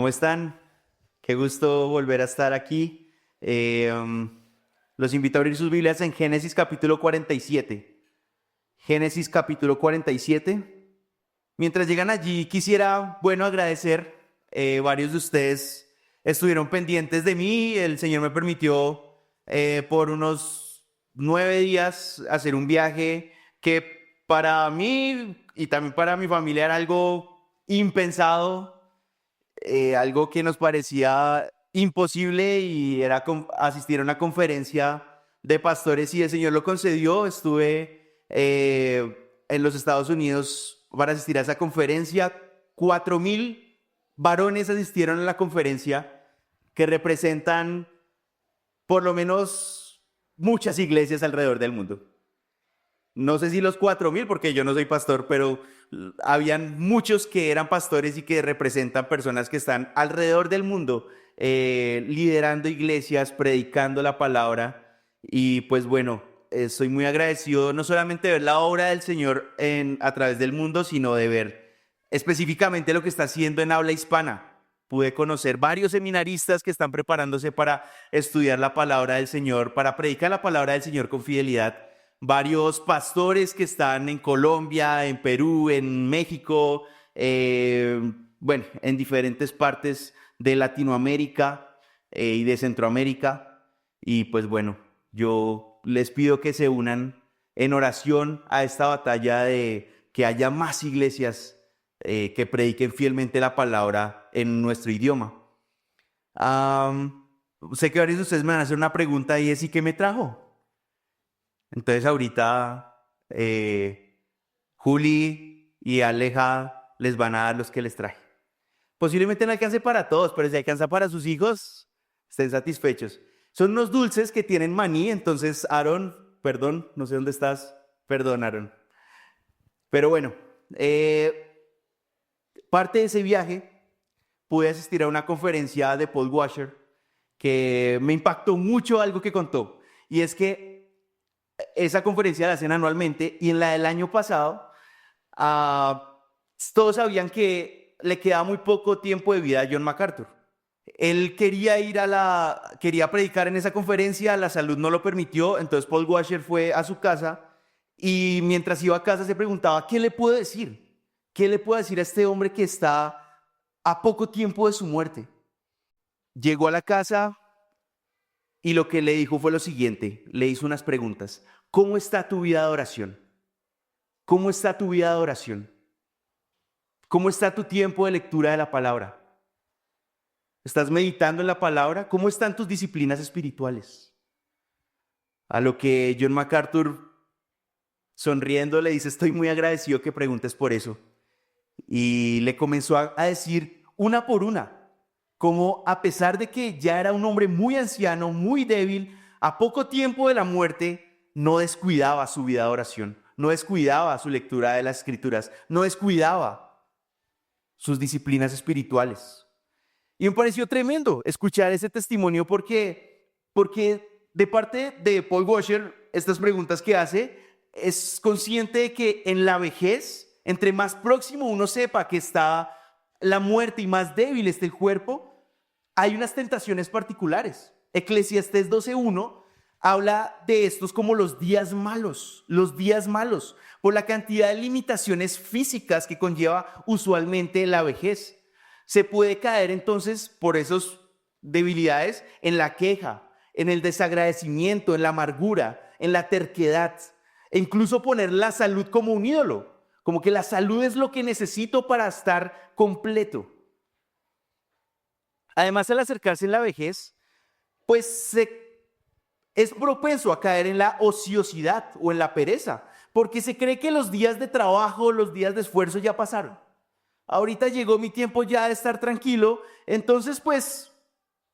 ¿Cómo están? Qué gusto volver a estar aquí. Los invito a abrir sus Biblias en Génesis capítulo 47. Génesis capítulo 47. Mientras llegan allí, quisiera, agradecer. Varios de ustedes estuvieron pendientes de mí. El Señor me permitió por unos 9 días hacer un viaje que para mí y también para mi familia era algo impensado, algo que nos parecía imposible y era asistir a una conferencia de pastores y el Señor lo concedió. Estuve en los Estados Unidos para asistir a esa conferencia. 4,000 varones asistieron a la conferencia que representan por lo menos muchas iglesias alrededor del mundo. No sé si los 4,000, porque yo no soy pastor, pero habían muchos que eran pastores y que representan personas que están alrededor del mundo, liderando iglesias, predicando la palabra. Y pues bueno, estoy muy agradecido no solamente de ver la obra del Señor a través del mundo, sino de ver específicamente lo que está haciendo en habla hispana. Pude conocer varios seminaristas que están preparándose para estudiar la palabra del Señor, para predicar la palabra del Señor con fidelidad. Varios pastores que están en Colombia, en Perú, en México, en diferentes partes de Latinoamérica y de Centroamérica. Y pues bueno, yo les pido que se unan en oración a esta batalla de que haya más iglesias que prediquen fielmente la palabra en nuestro idioma. Sé que varios de ustedes me van a hacer una pregunta y es: ¿y qué me trajo? Entonces ahorita Juli y Aleja les van a dar los que les traje. Posiblemente no alcance para todos, pero si alcanza para sus hijos, estén satisfechos. Son unos dulces que tienen maní. Entonces Aaron, perdón, no sé dónde estás, perdón Aaron. Pero bueno, parte de ese viaje pude asistir a una conferencia de Paul Washer que me impactó mucho algo que contó. Y es que esa conferencia la hacen anualmente y en la del año pasado todos sabían que le quedaba muy poco tiempo de vida a John MacArthur. Él quería predicar en esa conferencia, la salud no lo permitió. Entonces Paul Washer fue a su casa y mientras iba a casa se preguntaba: ¿qué le puedo decir? ¿Qué le puedo decir a este hombre que está a poco tiempo de su muerte? Llegó a la casa y lo que le dijo fue lo siguiente. Le hizo unas preguntas. ¿Cómo está tu vida de oración? ¿Cómo está tu vida de oración? ¿Cómo está tu tiempo de lectura de la palabra? ¿Estás meditando en la palabra? ¿Cómo están tus disciplinas espirituales? A lo que John MacArthur, sonriendo, le dice: estoy muy agradecido que preguntes por eso. Y le comenzó a decir una por una, como a pesar de que ya era un hombre muy anciano, muy débil, a poco tiempo de la muerte, no descuidaba su vida de oración, no descuidaba su lectura de las escrituras, no descuidaba sus disciplinas espirituales. Y me pareció tremendo escuchar ese testimonio porque de parte de Paul Washer, estas preguntas que hace, es consciente de que en la vejez, entre más próximo uno sepa que está la muerte y más débil está el cuerpo, hay unas tentaciones particulares. Eclesiastés 12:1 habla de estos como los días malos, por la cantidad de limitaciones físicas que conlleva usualmente la vejez. Se puede caer entonces por esas debilidades en la queja, en el desagradecimiento, en la amargura, en la terquedad, e incluso poner la salud como un ídolo, como que la salud es lo que necesito para estar completo. Además, al acercarse en la vejez, pues es propenso a caer en la ociosidad o en la pereza, porque se cree que los días de trabajo, los días de esfuerzo ya pasaron. Ahorita llegó mi tiempo ya de estar tranquilo, entonces pues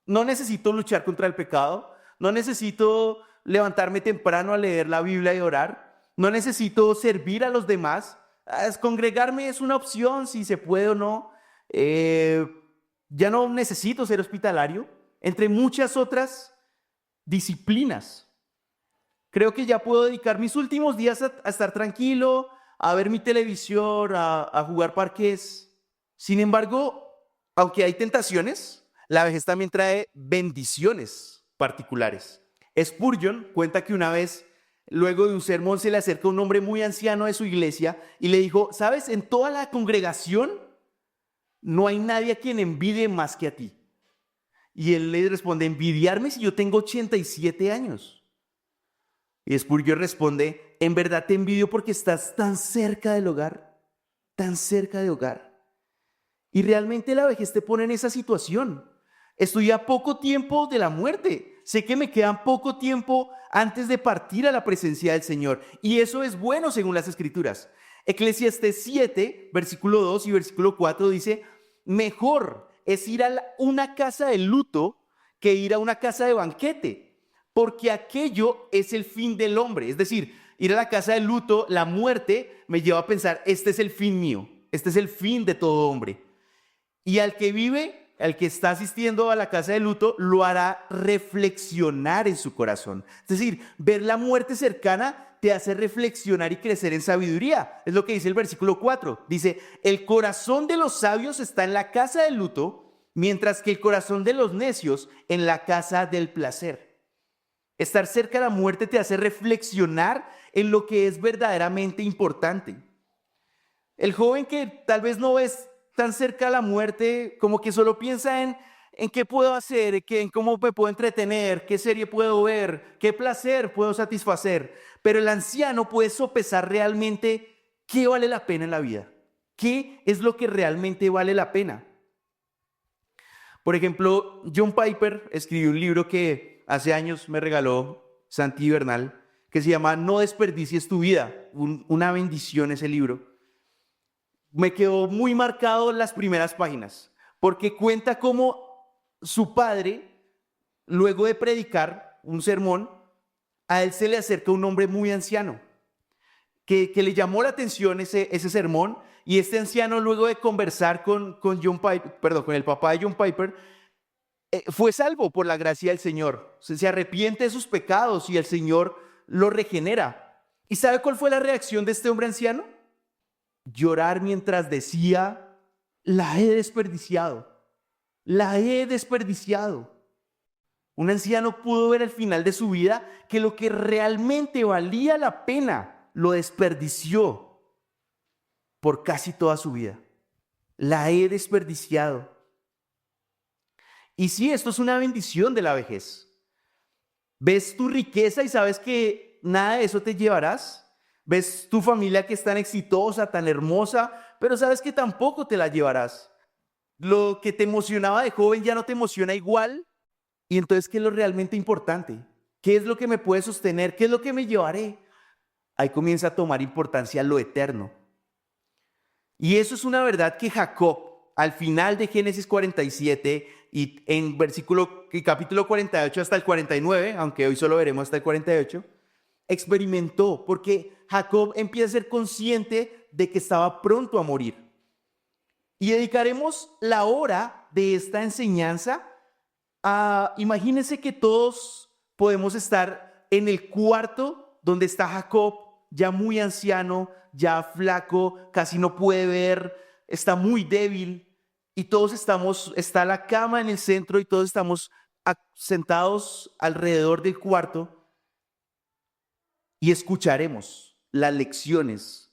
no necesito luchar contra el pecado, no necesito levantarme temprano a leer la Biblia y orar, no necesito servir a los demás. Congregarme es una opción, si se puede o no. Ya no necesito ser hospitalario, entre muchas otras disciplinas. Creo que ya puedo dedicar mis últimos días a estar tranquilo, a ver mi televisión, a jugar parqués. Sin embargo, Aunque hay tentaciones, la vejez también trae bendiciones particulares. Spurgeon cuenta que una vez, luego de un sermón, se le acerca un hombre muy anciano de su iglesia y le dijo: ¿sabes? En toda la congregación no hay nadie a quien envidie más que a ti. Y él le responde: ¿envidiarme si yo tengo 87 años? Y Spurgeon responde: en verdad te envidio porque estás tan cerca del hogar, tan cerca de hogar. Y realmente la vejez te pone en esa situación. Estoy a poco tiempo de la muerte. Sé que me quedan poco tiempo antes de partir a la presencia del Señor. Y eso es bueno según las Escrituras. Eclesiastés 7, versículo 2 y versículo 4 dice: mejor es ir a una casa de luto que ir a una casa de banquete, porque aquello es el fin del hombre. Es decir, ir a la casa de luto, la muerte, me lleva a pensar: este es el fin mío, este es el fin de todo hombre. Y al que vive, al que está asistiendo a la casa de luto, lo hará reflexionar en su corazón. Es decir, ver la muerte cercana te hace reflexionar y crecer en sabiduría. Es lo que dice el versículo 4. Dice: el corazón de los sabios está en la casa del luto, mientras que el corazón de los necios en la casa del placer. Estar cerca de la muerte te hace reflexionar en lo que es verdaderamente importante. El joven que tal vez no es tan cerca a la muerte, como que solo piensa en qué puedo hacer, en cómo me puedo entretener, qué serie puedo ver, qué placer puedo satisfacer. Pero el anciano puede sopesar realmente qué vale la pena en la vida, qué es lo que realmente vale la pena. Por ejemplo, John Piper escribió un libro que hace años me regaló Santi Bernal, que se llama No desperdicies tu vida. Una bendición ese libro. Me quedó muy marcado las primeras páginas, porque cuenta cómo su padre, luego de predicar un sermón, a él se le acerca un hombre muy anciano, que le llamó la atención ese sermón, y este anciano, luego de conversar con John Piper, con el papá de John Piper, fue salvo por la gracia del Señor. Se arrepiente de sus pecados y el Señor lo regenera. ¿Y sabe cuál fue la reacción de este hombre anciano? Llorar mientras decía: la he desperdiciado, la he desperdiciado. Un anciano pudo ver al final de su vida que lo que realmente valía la pena lo desperdició por casi toda su vida. La he desperdiciado. Y sí, esto es una bendición de la vejez. Ves tu riqueza y sabes que nada de eso te llevarás. Ves tu familia que es tan exitosa, tan hermosa, pero sabes que tampoco te la llevarás. Lo que te emocionaba de joven ya no te emociona igual. Y entonces, ¿qué es lo realmente importante? ¿Qué es lo que me puede sostener? ¿Qué es lo que me llevaré? Ahí comienza a tomar importancia lo eterno. Y eso es una verdad que Jacob, al final de Génesis 47 y en capítulo 48 hasta el 49, aunque hoy solo veremos hasta el 48, experimentó, porque Jacob empieza a ser consciente de que estaba pronto a morir. Y dedicaremos la hora de esta enseñanza a, imagínense que todos podemos estar en el cuarto donde está Jacob, ya muy anciano, ya flaco, casi no puede ver, está muy débil, y todos está la cama en el centro y todos estamos sentados alrededor del cuarto. Y escucharemos las lecciones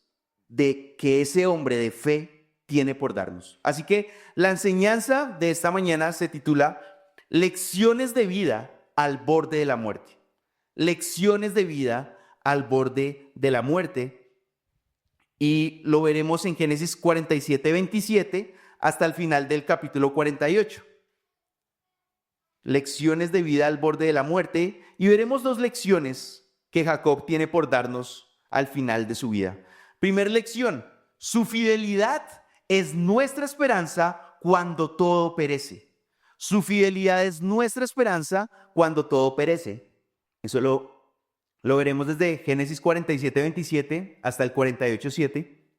de que ese hombre de fe tiene por darnos. Así que la enseñanza de esta mañana se titula Lecciones de vida al borde de la muerte. Lecciones de vida al borde de la muerte. Y lo veremos en Génesis 47, 27 hasta el final del capítulo 48. Lecciones de vida al borde de la muerte. Y veremos dos lecciones que Jacob tiene por darnos al final de su vida. Primera lección: su fidelidad es nuestra esperanza cuando todo perece. Su fidelidad es nuestra esperanza cuando todo perece. Eso lo veremos desde Génesis 47, 27 hasta el 48, 7.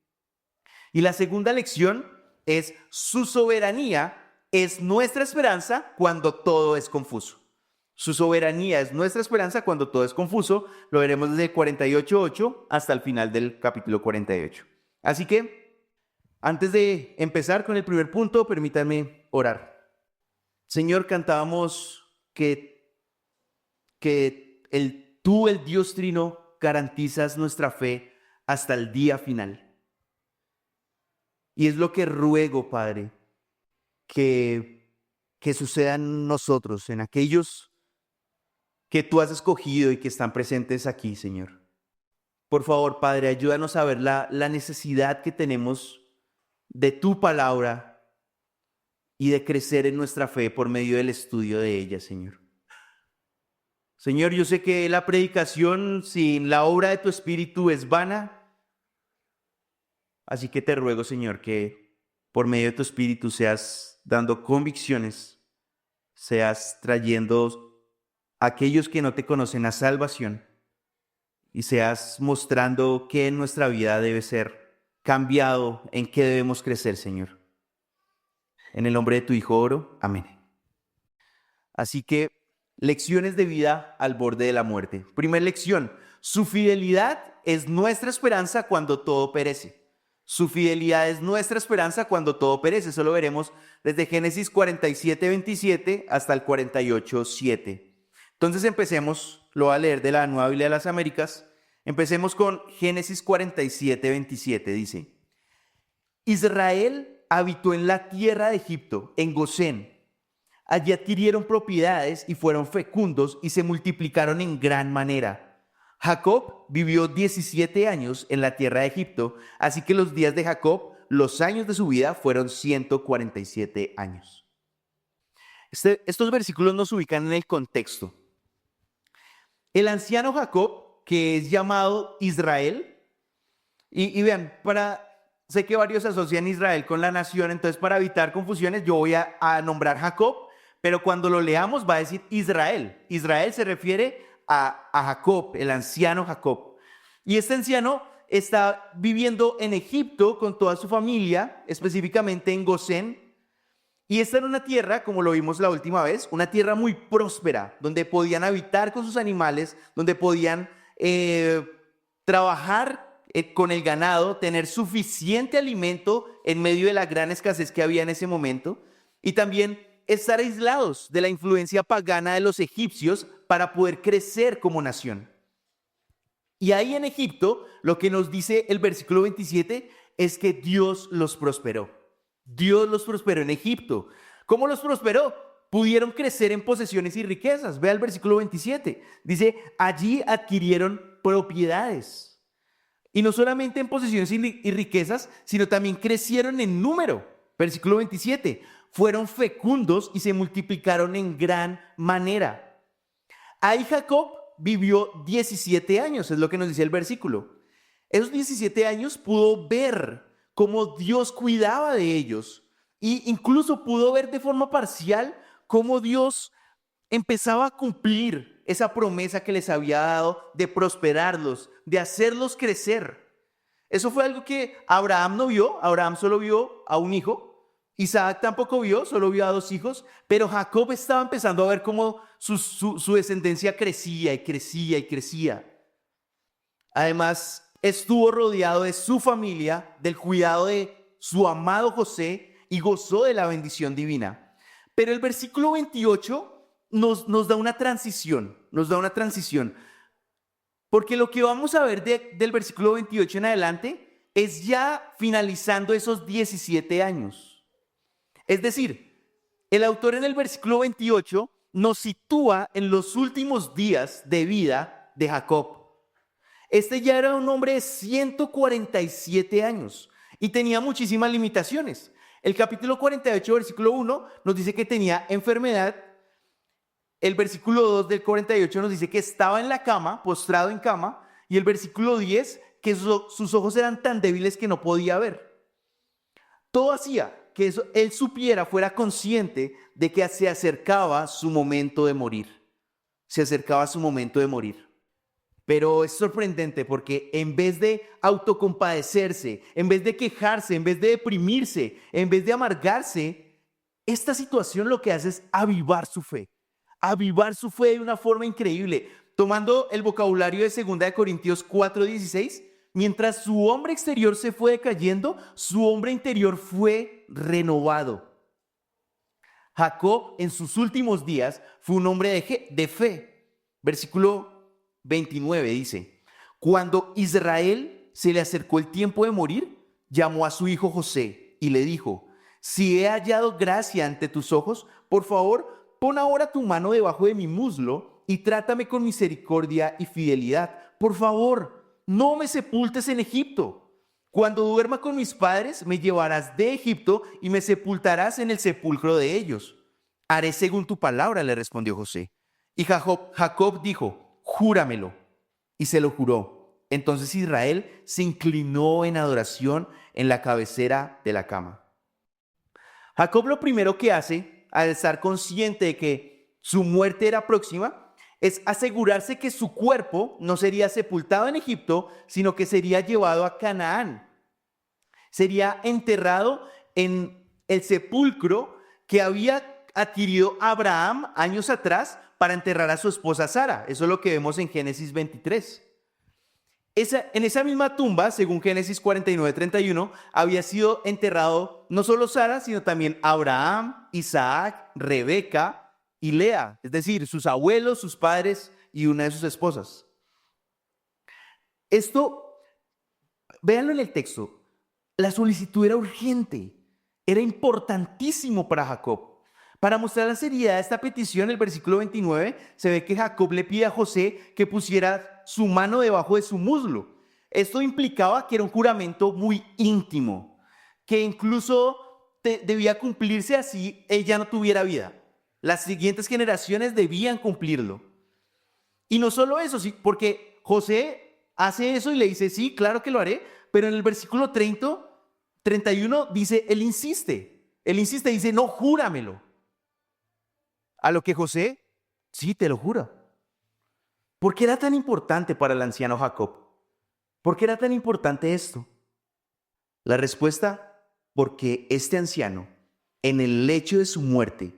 Y la segunda lección es: su soberanía es nuestra esperanza cuando todo es confuso. Su soberanía es nuestra esperanza cuando todo es confuso. Lo veremos desde el 48:8 hasta el final del capítulo 48. Así que, antes de empezar con el primer punto, permítanme orar. Señor, cantábamos que tú, el Dios Trino, garantizas nuestra fe hasta el día final. Y es lo que ruego, Padre, que suceda en nosotros, en aquellos que tú has escogido y que están presentes aquí, Señor. Por favor, Padre, ayúdanos a ver la necesidad que tenemos de tu palabra y de crecer en nuestra fe por medio del estudio de ella, Señor. Señor, yo sé que la predicación sin la obra de tu Espíritu es vana, así que te ruego, Señor, que por medio de tu Espíritu seas dando convicciones, seas trayendo a aquellos que no te conocen a salvación y seas mostrando qué en nuestra vida debe ser cambiado, en qué debemos crecer, Señor. En el nombre de tu Hijo oro. Amén. Así que, lecciones de vida al borde de la muerte. Primera lección: su fidelidad es nuestra esperanza cuando todo perece. Su fidelidad es nuestra esperanza cuando todo perece. Eso lo veremos desde Génesis 47:27 hasta el 48:7. Entonces empecemos, lo voy a leer de la Nueva Biblia de las Américas. Empecemos con Génesis 47:27. Dice: Israel habitó en la tierra de Egipto, en Gosén. Allí adquirieron propiedades y fueron fecundos y se multiplicaron en gran manera. Jacob vivió 17 años en la tierra de Egipto, así que los días de Jacob, los años de su vida, fueron 147 años. Estos versículos nos ubican en el contexto. El anciano Jacob, que es llamado Israel, y vean, sé que varios asocian Israel con la nación, entonces para evitar confusiones yo voy a nombrar Jacob, pero cuando lo leamos va a decir Israel. Israel se refiere a Jacob, el anciano Jacob. Y este anciano está viviendo en Egipto con toda su familia, específicamente en Gosén. Y esta era una tierra, como lo vimos la última vez, una tierra muy próspera, donde podían habitar con sus animales, donde podían trabajar con el ganado, tener suficiente alimento en medio de la gran escasez que había en ese momento, y también estar aislados de la influencia pagana de los egipcios para poder crecer como nación. Y ahí en Egipto, lo que nos dice el versículo 27 es que Dios los prosperó. Dios los prosperó en Egipto. ¿Cómo los prosperó? Pudieron crecer en posesiones y riquezas. Vea el versículo 27. Dice, allí adquirieron propiedades. Y no solamente en posesiones y riquezas, sino también crecieron en número. Versículo 27. Fueron fecundos y se multiplicaron en gran manera. Ahí Jacob vivió 17 años, es lo que nos dice el versículo. Esos 17 años pudo ver cómo Dios cuidaba de ellos e incluso pudo ver de forma parcial cómo Dios empezaba a cumplir esa promesa que les había dado de prosperarlos, de hacerlos crecer. Eso fue algo que Abraham no vio. Abraham solo vio a un hijo. Isaac tampoco vio, solo vio a 2 hijos, pero Jacob estaba empezando a ver cómo su descendencia crecía y crecía y crecía. Además, estuvo rodeado de su familia, del cuidado de su amado José y gozó de la bendición divina. Pero el versículo 28 nos da una transición, porque lo que vamos a ver del versículo 28 en adelante es ya finalizando esos 17 años. Es decir, el autor en el versículo 28 nos sitúa en los últimos días de vida de Jacob. Este ya era un hombre de 147 años y tenía muchísimas limitaciones. El capítulo 48, versículo 1, nos dice que tenía enfermedad. El versículo 2 del 48 nos dice que estaba en la cama, postrado en cama. Y el versículo 10, que sus ojos eran tan débiles que no podía ver. Todo hacía que él fuera consciente de que se acercaba su momento de morir. Pero es sorprendente porque en vez de autocompadecerse, en vez de quejarse, en vez de deprimirse, en vez de amargarse, esta situación lo que hace es avivar su fe de una forma increíble. Tomando el vocabulario de 2 Corintios 4:16, mientras su hombre exterior se fue decayendo, su hombre interior fue renovado. Jacob en sus últimos días fue un hombre de fe. Versículo 29 dice, cuando Israel se le acercó el tiempo de morir, llamó a su hijo José y le dijo, si he hallado gracia ante tus ojos, por favor, pon ahora tu mano debajo de mi muslo y trátame con misericordia y fidelidad. Por favor, no me sepultes en Egipto. Cuando duerma con mis padres, me llevarás de Egipto y me sepultarás en el sepulcro de ellos. Haré según tu palabra, le respondió José. Y Jacob dijo, júramelo. Y se lo juró. Entonces Israel se inclinó en adoración en la cabecera de la cama. Jacob lo primero que hace, al estar consciente de que su muerte era próxima, es asegurarse que su cuerpo no sería sepultado en Egipto, sino que sería llevado a Canaán. Sería enterrado en el sepulcro que había adquirido Abraham años atrás para enterrar a su esposa Sara. Eso es lo que vemos en Génesis 23. En esa misma tumba, según Génesis 49:31, había sido enterrado no solo Sara, sino también Abraham, Isaac, Rebeca y Lea, es decir, sus abuelos, sus padres y una de sus esposas. Esto, véanlo en el texto, la solicitud era urgente, era importantísimo para Jacob. Para mostrar la seriedad de esta petición, el versículo 29, se ve que Jacob le pide a José que pusiera su mano debajo de su muslo. Esto implicaba que era un juramento muy íntimo, que incluso debía cumplirse así ella no tuviera vida. Las siguientes generaciones debían cumplirlo. Y no solo eso, sí, porque José hace eso y le dice, sí, claro que lo haré, pero en el versículo 31 dice, él insiste, dice, no, júramelo. A lo que José, sí, te lo jura. ¿Por qué era tan importante para el anciano Jacob? ¿Por qué era tan importante esto? La respuesta, porque este anciano, en el lecho de su muerte,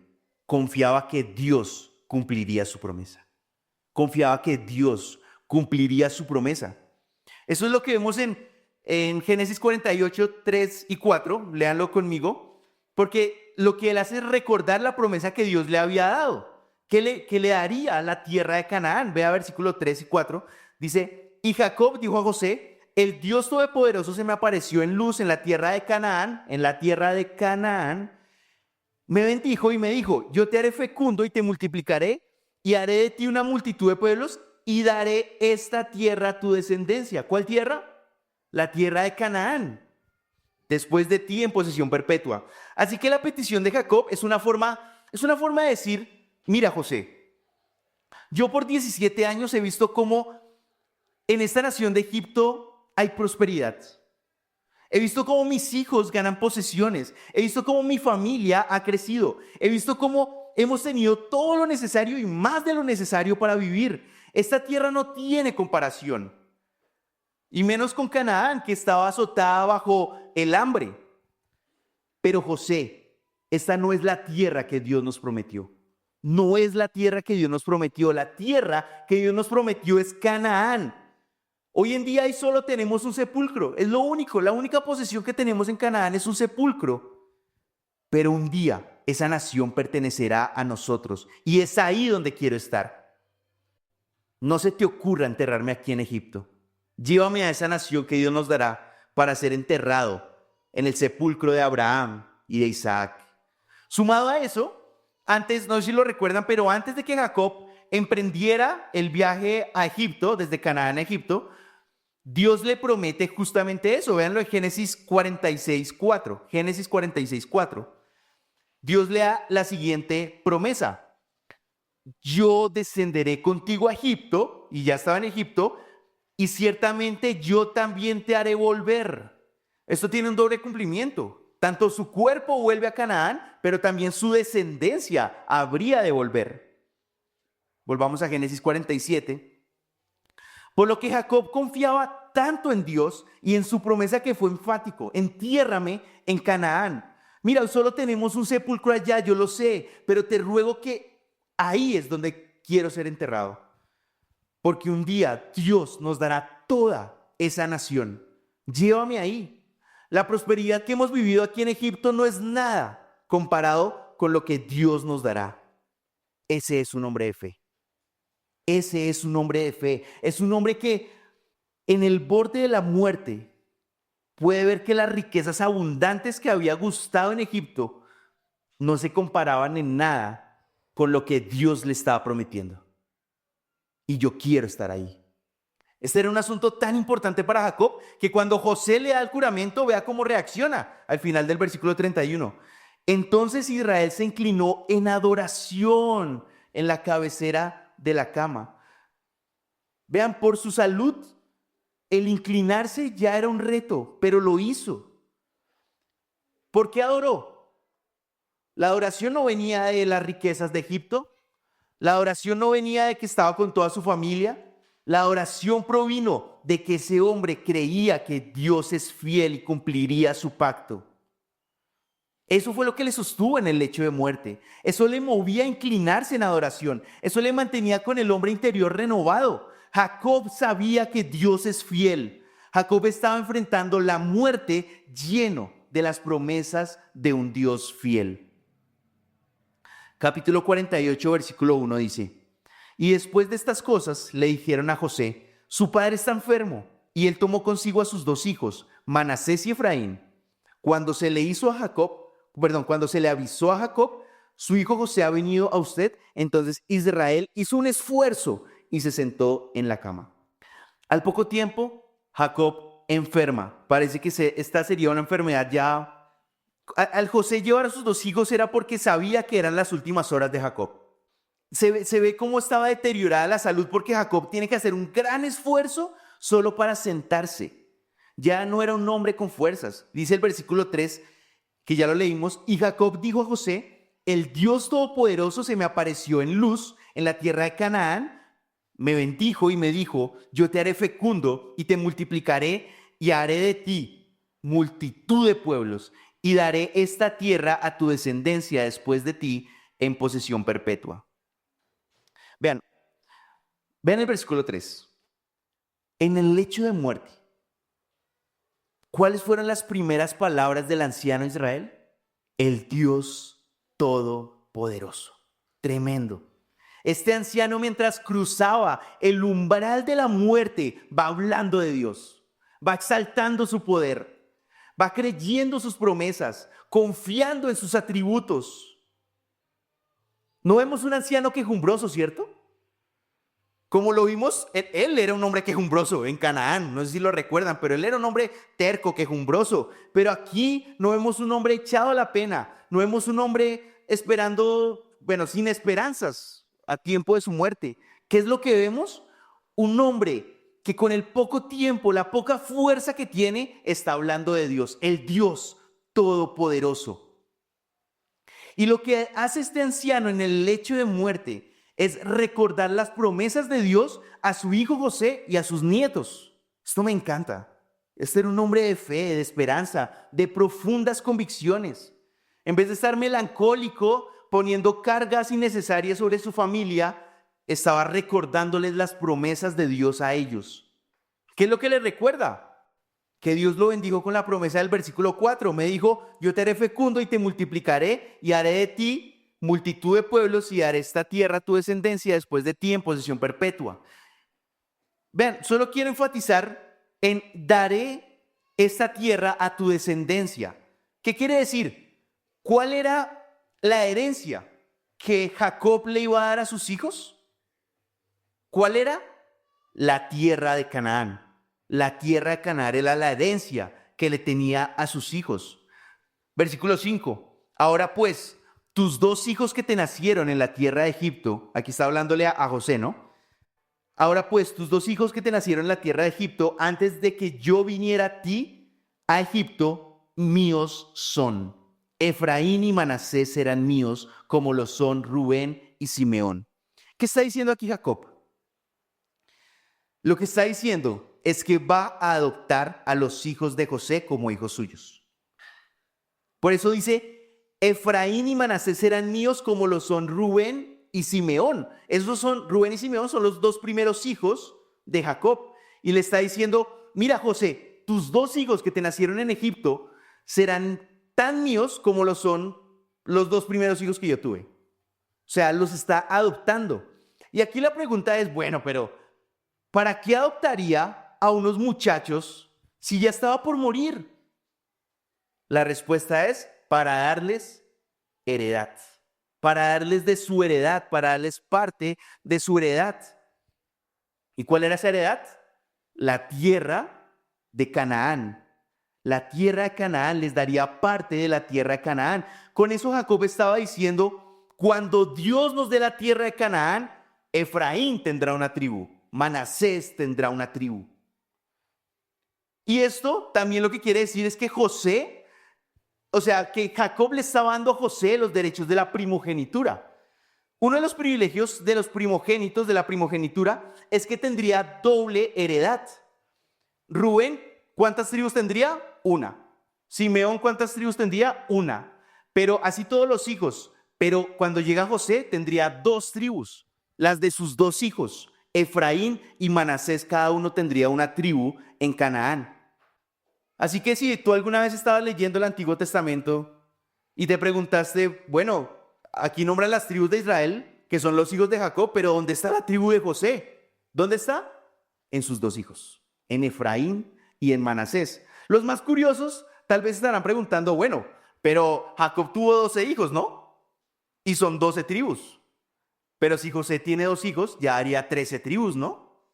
confiaba que Dios cumpliría su promesa. Confiaba que Dios cumpliría su promesa. Eso es lo que vemos en Génesis 48, 3 y 4. Léanlo conmigo. Porque lo que él hace es recordar la promesa que Dios le había dado. Que le daría a la tierra de Canaán. Vea versículos 3 y 4. Dice, y Jacob dijo a José, el Dios Todopoderoso se me apareció en luz en la tierra de Canaán. En la tierra de Canaán. Me bendijo y me dijo, yo te haré fecundo y te multiplicaré y haré de ti una multitud de pueblos y daré esta tierra a tu descendencia. ¿Cuál tierra? La tierra de Canaán, después de ti en posesión perpetua. Así que la petición de Jacob es una forma de decir, mira José, yo por 17 años he visto cómo en esta nación de Egipto hay prosperidad. He visto cómo mis hijos ganan posesiones. He visto cómo mi familia ha crecido. He visto cómo hemos tenido todo lo necesario y más de lo necesario para vivir. Esta tierra no tiene comparación. Y menos con Canaán, que estaba azotada bajo el hambre. Pero José, esta no es la tierra que Dios nos prometió. No es la tierra que Dios nos prometió. La tierra que Dios nos prometió es Canaán. Hoy en día ahí solo tenemos un sepulcro. Es lo único, la única posesión que tenemos en Canaán es un sepulcro. Pero un día esa nación pertenecerá a nosotros. Y es ahí donde quiero estar. No se te ocurra enterrarme aquí en Egipto. Llévame a esa nación que Dios nos dará para ser enterrado en el sepulcro de Abraham y de Isaac. Sumado a eso, antes, no sé si lo recuerdan, pero antes de que Jacob emprendiera el viaje a Egipto, desde Canaán a Egipto, Dios le promete justamente eso. Véanlo en Génesis 46:4. Génesis 46:4. Dios le da la siguiente promesa. Yo descenderé contigo a Egipto, y ya estaba en Egipto, y ciertamente yo también te haré volver. Esto tiene un doble cumplimiento. Tanto su cuerpo vuelve a Canaán, pero también su descendencia habría de volver. Volvamos a Génesis 47. Por lo que Jacob confiaba tanto en Dios y en su promesa que fue enfático, entiérrame en Canaán. Mira, solo tenemos un sepulcro allá, yo lo sé, pero te ruego que ahí es donde quiero ser enterrado. Porque un día Dios nos dará toda esa nación. Llévame ahí. La prosperidad que hemos vivido aquí en Egipto no es nada comparado con lo que Dios nos dará. Ese es un hombre de fe. Ese es un hombre de fe. Es un hombre que en el borde de la muerte puede ver que las riquezas abundantes que había gustado en Egipto no se comparaban en nada con lo que Dios le estaba prometiendo. Y yo quiero estar ahí. Este era un asunto tan importante para Jacob que cuando José le da el juramento, vea cómo reacciona al final del versículo 31. Entonces Israel se inclinó en adoración en la cabecera de la cama. Vean, por su salud, el inclinarse ya era un reto, pero lo hizo. ¿Por qué adoró? La adoración no venía de las riquezas de Egipto. La adoración no venía de que estaba con toda su familia. La adoración provino de que ese hombre creía que Dios es fiel y cumpliría su pacto. Eso fue lo que le sostuvo en el lecho de muerte. Eso le movía a inclinarse en adoración. Eso le mantenía con el hombre interior renovado. Jacob sabía que Dios es fiel. Jacob estaba enfrentando la muerte lleno de las promesas de un Dios fiel. Capítulo 48, versículo 1 dice: y después de estas cosas le dijeron a José: su padre está enfermo. Y él tomó consigo a sus dos hijos, Manasés y Efraín. Cuando se le avisó a Jacob, su hijo José ha venido a usted. Entonces Israel hizo un esfuerzo y se sentó en la cama. Al poco tiempo, Jacob enferma. Parece que esta sería una enfermedad ya. Al José llevar a sus dos hijos era porque sabía que eran las últimas horas de Jacob. Se ve cómo estaba deteriorada la salud porque Jacob tiene que hacer un gran esfuerzo solo para sentarse. Ya no era un hombre con fuerzas. Dice el versículo 3, que ya lo leímos: y Jacob dijo a José: el Dios Todopoderoso se me apareció en luz en la tierra de Canaán, me bendijo y me dijo: yo te haré fecundo y te multiplicaré y haré de ti multitud de pueblos y daré esta tierra a tu descendencia después de ti en posesión perpetua. Vean el versículo 3. En el lecho de muerte, ¿cuáles fueron las primeras palabras del anciano Israel? El Dios Todopoderoso. Tremendo. Este anciano, mientras cruzaba el umbral de la muerte, va hablando de Dios, va exaltando su poder, va creyendo sus promesas, confiando en sus atributos. No vemos un anciano quejumbroso, ¿cierto? Como lo vimos, él era un hombre quejumbroso en Canaán, no sé si lo recuerdan, pero él era un hombre terco, quejumbroso. Pero aquí no vemos un hombre echado a la pena, no vemos un hombre esperando, sin esperanzas a tiempo de su muerte. ¿Qué es lo que vemos? Un hombre que con el poco tiempo, la poca fuerza que tiene, está hablando de Dios, el Dios Todopoderoso. Y lo que hace este anciano en el lecho de muerte es recordar las promesas de Dios a su hijo José y a sus nietos. Esto me encanta. Este era un hombre de fe, de esperanza, de profundas convicciones. En vez de estar melancólico, poniendo cargas innecesarias sobre su familia, estaba recordándoles las promesas de Dios a ellos. ¿Qué es lo que les recuerda? Que Dios lo bendijo con la promesa del versículo 4. Me dijo: yo te haré fecundo y te multiplicaré y haré de ti multitud de pueblos y daré esta tierra a tu descendencia después de ti en posesión perpetua. Vean, solo quiero enfatizar en daré esta tierra a tu descendencia. ¿Qué quiere decir? ¿Cuál era la herencia que Jacob le iba a dar a sus hijos? ¿Cuál era? La tierra de Canaán. La tierra de Canaán era la herencia que le tenía a sus hijos. Versículo 5. Ahora pues, tus dos hijos que te nacieron en la tierra de Egipto, aquí está hablándole a José, ¿no? Ahora pues, tus dos hijos que te nacieron en la tierra de Egipto, antes de que yo viniera a ti, a Egipto, míos son. Efraín y Manasés serán míos, como lo son Rubén y Simeón. ¿Qué está diciendo aquí Jacob? Lo que está diciendo es que va a adoptar a los hijos de José como hijos suyos. Por eso dice: Efraín y Manasés serán míos como lo son Rubén y Simeón. Rubén y Simeón son los dos primeros hijos de Jacob. Y le está diciendo: mira, José, tus dos hijos que te nacieron en Egipto serán tan míos como lo son los dos primeros hijos que yo tuve. O sea, los está adoptando. Y aquí la pregunta es, bueno, pero ¿para qué adoptaría a unos muchachos si ya estaba por morir? La respuesta es para darles heredad, para darles de su heredad, para darles parte de su heredad. ¿Y cuál era esa heredad? La tierra de Canaán. La tierra de Canaán les daría parte de la tierra de Canaán. Con eso Jacob estaba diciendo, cuando Dios nos dé la tierra de Canaán, Efraín tendrá una tribu, Manasés tendrá una tribu. Y esto también lo que quiere decir es que José, o sea, que Jacob le estaba dando a José los derechos de la primogenitura. Uno de los privilegios de los primogénitos de la primogenitura es que tendría doble heredad. Rubén, ¿cuántas tribus tendría? Una. Simeón, ¿cuántas tribus tendría? Una. Pero así todos los hijos. Pero cuando llega José, tendría dos tribus, las de sus dos hijos. Efraín y Manasés, cada uno tendría una tribu en Canaán. Así que si tú alguna vez estabas leyendo el Antiguo Testamento y te preguntaste, bueno, aquí nombran las tribus de Israel, que son los hijos de Jacob, pero ¿dónde está la tribu de José? ¿Dónde está? En sus dos hijos, en Efraín y en Manasés. Los más curiosos tal vez estarán preguntando, bueno, pero Jacob tuvo 12 hijos, ¿no? Y son 12 tribus. Pero si José tiene dos hijos, ya haría 13 tribus, ¿no?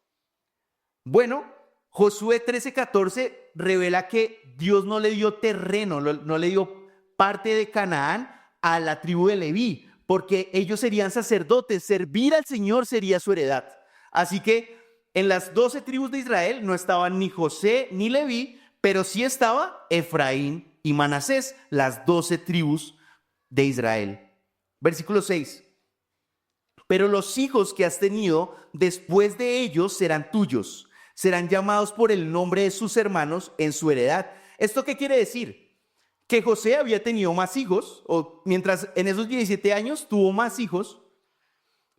Bueno, Josué 13:14 revela que Dios no le dio terreno, no le dio parte de Canaán a la tribu de Leví, porque ellos serían sacerdotes, servir al Señor sería su heredad. Así que en las 12 tribus de Israel no estaban ni José ni Leví, pero sí estaba Efraín y Manasés, las 12 tribus de Israel. Versículo 6. Pero los hijos que has tenido después de ellos serán tuyos, serán llamados por el nombre de sus hermanos en su heredad. ¿Esto qué quiere decir? Que José había tenido más hijos, o mientras en esos 17 años tuvo más hijos,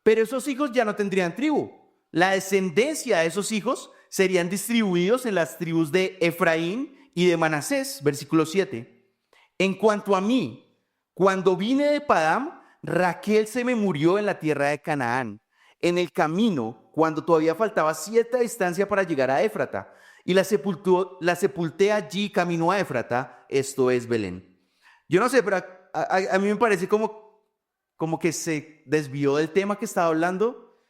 pero esos hijos ya no tendrían tribu. La descendencia de esos hijos serían distribuidos en las tribus de Efraín y de Manasés, versículo 7. En cuanto a mí, cuando vine de Padam, Raquel se me murió en la tierra de Canaán, en el camino, cuando todavía faltaba cierta distancia para llegar a Éfrata, y la sepulté allí camino a Éfrata, esto es Belén. Yo no sé, pero a mí me parece como que se desvió del tema que estaba hablando.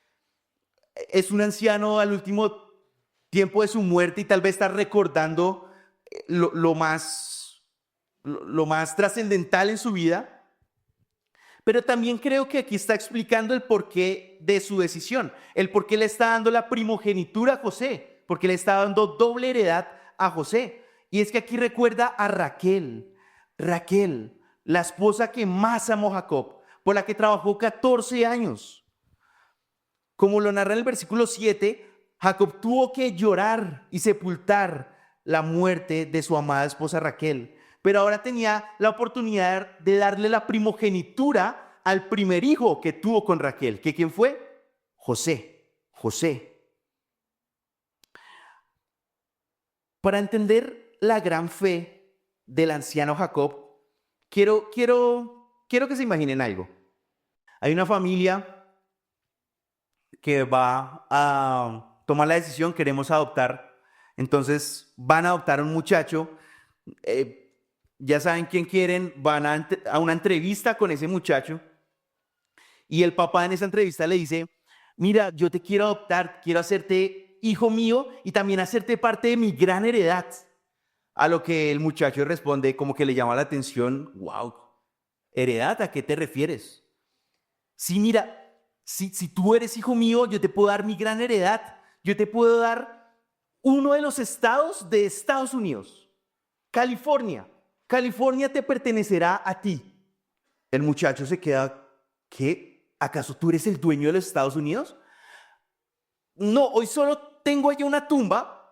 Es un anciano al último tiempo de su muerte y tal vez está recordando lo más trascendental en su vida. Pero también creo que aquí está explicando el porqué de su decisión, el por qué le está dando la primogenitura a José, porque le está dando doble heredad a José. Y es que aquí recuerda a Raquel, la esposa que más amó Jacob, por la que trabajó 14 años. Como lo narra en el versículo 7, Jacob tuvo que llorar y sepultar la muerte de su amada esposa Raquel, pero ahora tenía la oportunidad de darle la primogenitura al primer hijo que tuvo con Raquel. ¿Que quién fue? José. Para entender la gran fe del anciano Jacob, quiero que se imaginen algo. Hay una familia que va a tomar la decisión, queremos adoptar. Entonces van a adoptar a un muchacho. Ya saben quién quieren, van a una entrevista con ese muchacho y el papá en esa entrevista le dice, mira, yo te quiero adoptar, quiero hacerte hijo mío y también hacerte parte de mi gran heredad. A lo que el muchacho responde como que le llama la atención, wow, ¿heredad? ¿A qué te refieres? Sí, mira, si tú eres hijo mío, yo te puedo dar mi gran heredad, yo te puedo dar uno de los estados de Estados Unidos, California. California te pertenecerá a ti. El muchacho se queda, ¿qué? ¿Acaso tú eres el dueño de los Estados Unidos? No, hoy solo tengo allá una tumba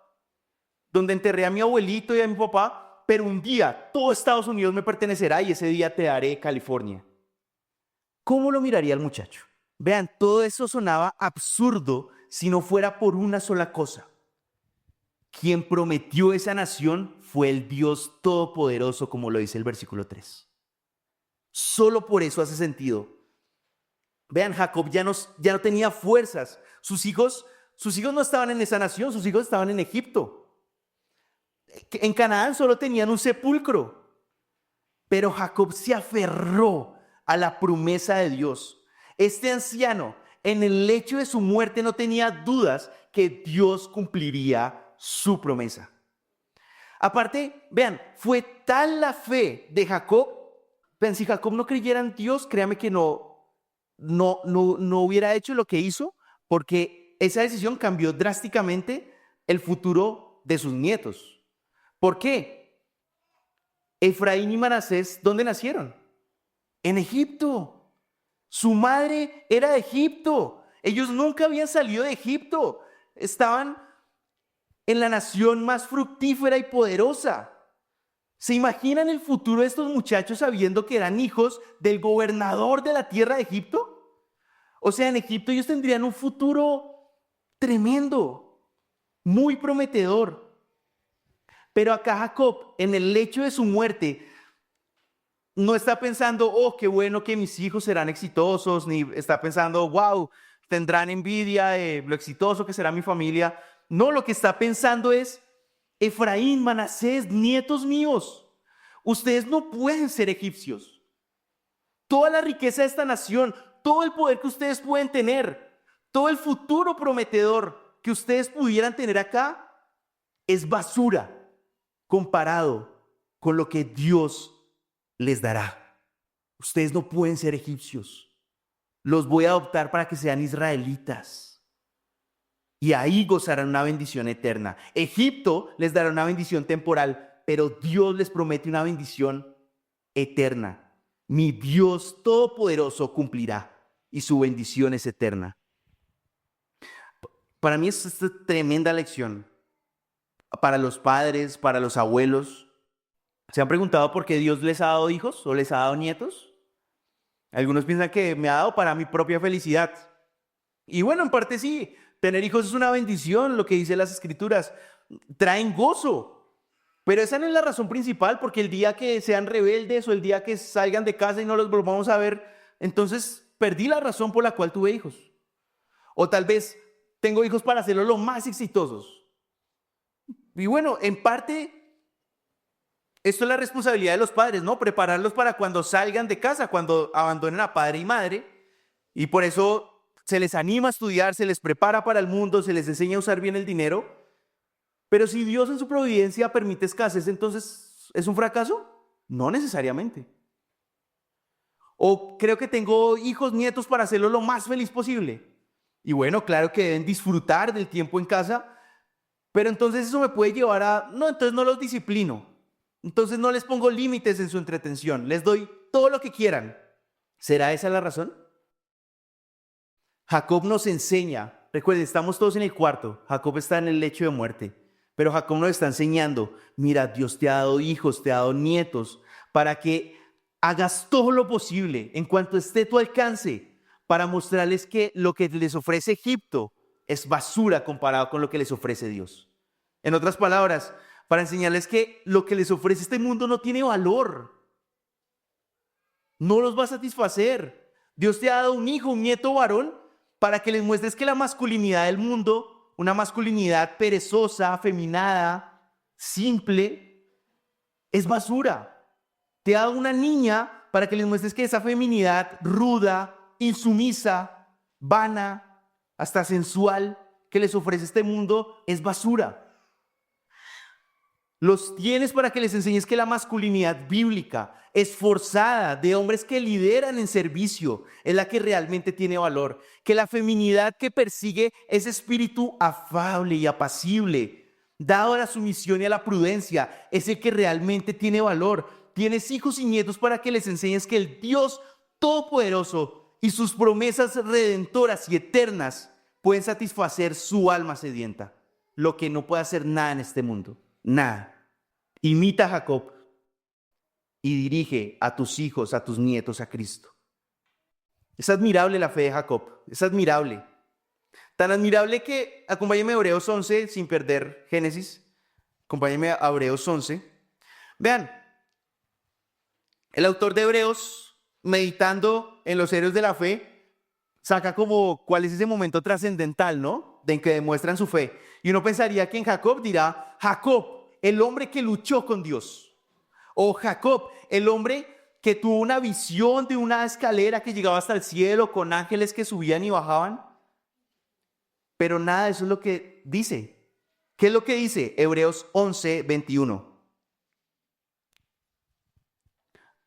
donde enterré a mi abuelito y a mi papá, pero un día todo Estados Unidos me pertenecerá y ese día te daré California. ¿Cómo lo miraría el muchacho? Vean, todo eso sonaba absurdo si no fuera por una sola cosa. Quien prometió esa nación fue el Dios Todopoderoso, como lo dice el versículo 3. Solo por eso hace sentido. Vean, Jacob ya no tenía fuerzas. Sus hijos no estaban en esa nación, sus hijos estaban en Egipto. En Canaán solo tenían un sepulcro. Pero Jacob se aferró a la promesa de Dios. Este anciano, en el lecho de su muerte, no tenía dudas que Dios cumpliría su promesa. Aparte, vean, fue tal la fe de Jacob. Vean, si Jacob no creyera en Dios, créame que no hubiera hecho lo que hizo, porque esa decisión cambió drásticamente el futuro de sus nietos. ¿Por qué? Efraín y Manasés, ¿dónde nacieron? En Egipto. Su madre era de Egipto. Ellos nunca habían salido de Egipto. Estaban en la nación más fructífera y poderosa. ¿Se imaginan el futuro de estos muchachos sabiendo que eran hijos del gobernador de la tierra de Egipto? O sea, en Egipto ellos tendrían un futuro tremendo, muy prometedor. Pero acá Jacob, en el lecho de su muerte, no está pensando, oh, qué bueno que mis hijos serán exitosos, ni está pensando, wow, tendrán envidia de lo exitoso que será mi familia. No, lo que está pensando es, Efraín, Manasés, nietos míos, ustedes no pueden ser egipcios. Toda la riqueza de esta nación, todo el poder que ustedes pueden tener, todo el futuro prometedor que ustedes pudieran tener acá, es basura comparado con lo que Dios les dará. Ustedes no pueden ser egipcios. Los voy a adoptar para que sean israelitas. Y ahí gozarán una bendición eterna. Egipto les dará una bendición temporal, pero Dios les promete una bendición eterna. Mi Dios todopoderoso cumplirá y su bendición es eterna. Para mí es esta tremenda lección. Para los padres, para los abuelos. ¿Se han preguntado por qué Dios les ha dado hijos o les ha dado nietos? Algunos piensan que me ha dado para mi propia felicidad. Y bueno, en parte sí. Tener hijos es una bendición, lo que dice las escrituras. Traen gozo. Pero esa no es la razón principal, porque el día que sean rebeldes o el día que salgan de casa y no los volvamos a ver, entonces perdí la razón por la cual tuve hijos. O tal vez tengo hijos para hacerlos lo más exitosos. Y bueno, en parte, esto es la responsabilidad de los padres, ¿no? Prepararlos para cuando salgan de casa, cuando abandonen a padre y madre. Y por eso se les anima a estudiar, se les prepara para el mundo, se les enseña a usar bien el dinero. Pero si Dios en su providencia permite escasez, entonces ¿es un fracaso? No necesariamente. O creo que tengo hijos, nietos para hacerlo lo más feliz posible. Y bueno, claro que deben disfrutar del tiempo en casa, pero entonces eso me puede llevar a, no, entonces no los disciplino. Entonces no les pongo límites en su entretención, les doy todo lo que quieran. ¿Será esa la razón? Jacob nos enseña, recuerden, estamos todos en el cuarto, Jacob está en el lecho de muerte, pero Jacob nos está enseñando, mira, Dios te ha dado hijos, te ha dado nietos, para que hagas todo lo posible en cuanto esté a tu alcance, para mostrarles que lo que les ofrece Egipto es basura comparado con lo que les ofrece Dios. En otras palabras, para enseñarles que lo que les ofrece este mundo no tiene valor, no los va a satisfacer. Dios te ha dado un hijo, un nieto varón, para que les muestres que la masculinidad del mundo, una masculinidad perezosa, afeminada, simple, es basura. Te ha dado una niña para que les muestres que esa feminidad ruda, insumisa, vana, hasta sensual, que les ofrece este mundo, es basura. Los tienes para que les enseñes que la masculinidad bíblica, esforzada, de hombres que lideran en servicio, es la que realmente tiene valor. Que la feminidad que persigue ese espíritu afable y apacible, dado a la sumisión y a la prudencia, es el que realmente tiene valor. Tienes hijos y nietos para que les enseñes que el Dios Todopoderoso y sus promesas redentoras y eternas pueden satisfacer su alma sedienta, lo que no puede hacer nada en este mundo. Nada. Imita a Jacob y dirige a tus hijos, a tus nietos a Cristo. Es admirable la fe de Jacob, es admirable. Tan admirable que, acompáñenme a Hebreos 11, sin perder Génesis, acompáñenme a Hebreos 11. Vean, el autor de Hebreos meditando en los héroes de la fe, saca como cuál es ese momento trascendental, ¿no? De en que demuestran su fe. Y uno pensaría que en Jacob dirá, Jacob, el hombre que luchó con Dios. O Jacob, el hombre que tuvo una visión de una escalera que llegaba hasta el cielo con ángeles que subían y bajaban. Pero nada de eso es lo que dice. ¿Qué es lo que dice? Hebreos 11, 21.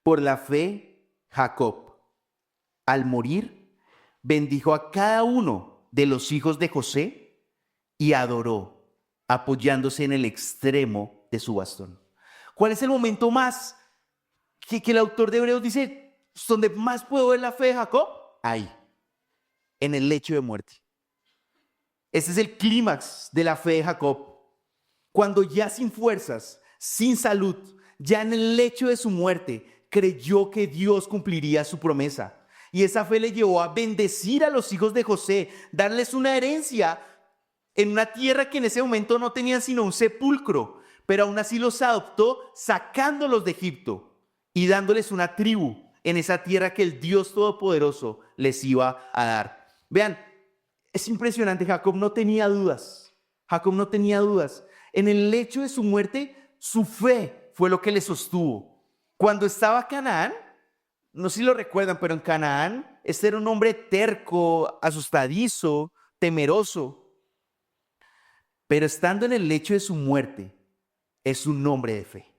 Por la fe, Jacob, al morir, bendijo a cada uno de los hijos de José y adoró, apoyándose en el extremo de su bastón. ¿Cuál es el momento más que el autor de Hebreos dice, donde más puedo ver la fe de Jacob? Ahí, en el lecho de muerte. Este es el clímax de la fe de Jacob. Cuando ya sin fuerzas, sin salud, ya en el lecho de su muerte, creyó que Dios cumpliría su promesa. Y esa fe le llevó a bendecir a los hijos de José, darles una herencia en una tierra que en ese momento no tenían sino un sepulcro, pero aún así los adoptó sacándolos de Egipto y dándoles una tribu en esa tierra que el Dios Todopoderoso les iba a dar. Vean, es impresionante, Jacob no tenía dudas. Jacob no tenía dudas. En el lecho de su muerte, su fe fue lo que le sostuvo. Cuando estaba Canaán, no sé si lo recuerdan, pero en Canaán, este era un hombre terco, asustadizo, temeroso. Pero estando en el lecho de su muerte, es un hombre de fe.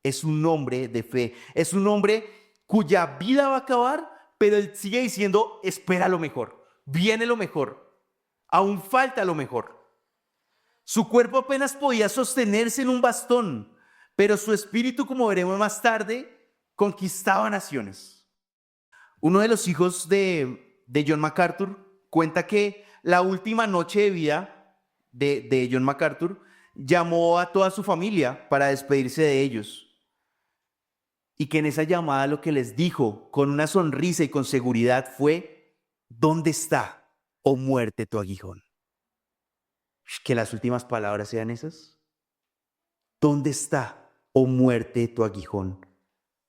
Es un hombre de fe. Es un hombre cuya vida va a acabar, pero él sigue diciendo, espera lo mejor, viene lo mejor, aún falta lo mejor. Su cuerpo apenas podía sostenerse en un bastón, pero su espíritu, como veremos más tarde, conquistaba naciones. Uno de los hijos de John MacArthur cuenta que la última noche de vida de John MacArthur llamó a toda su familia para despedirse de ellos. Y que en esa llamada lo que les dijo con una sonrisa y con seguridad fue, ¿dónde está, oh muerte, tu aguijón? Que las últimas palabras sean esas. ¿Dónde está, oh muerte, tu aguijón?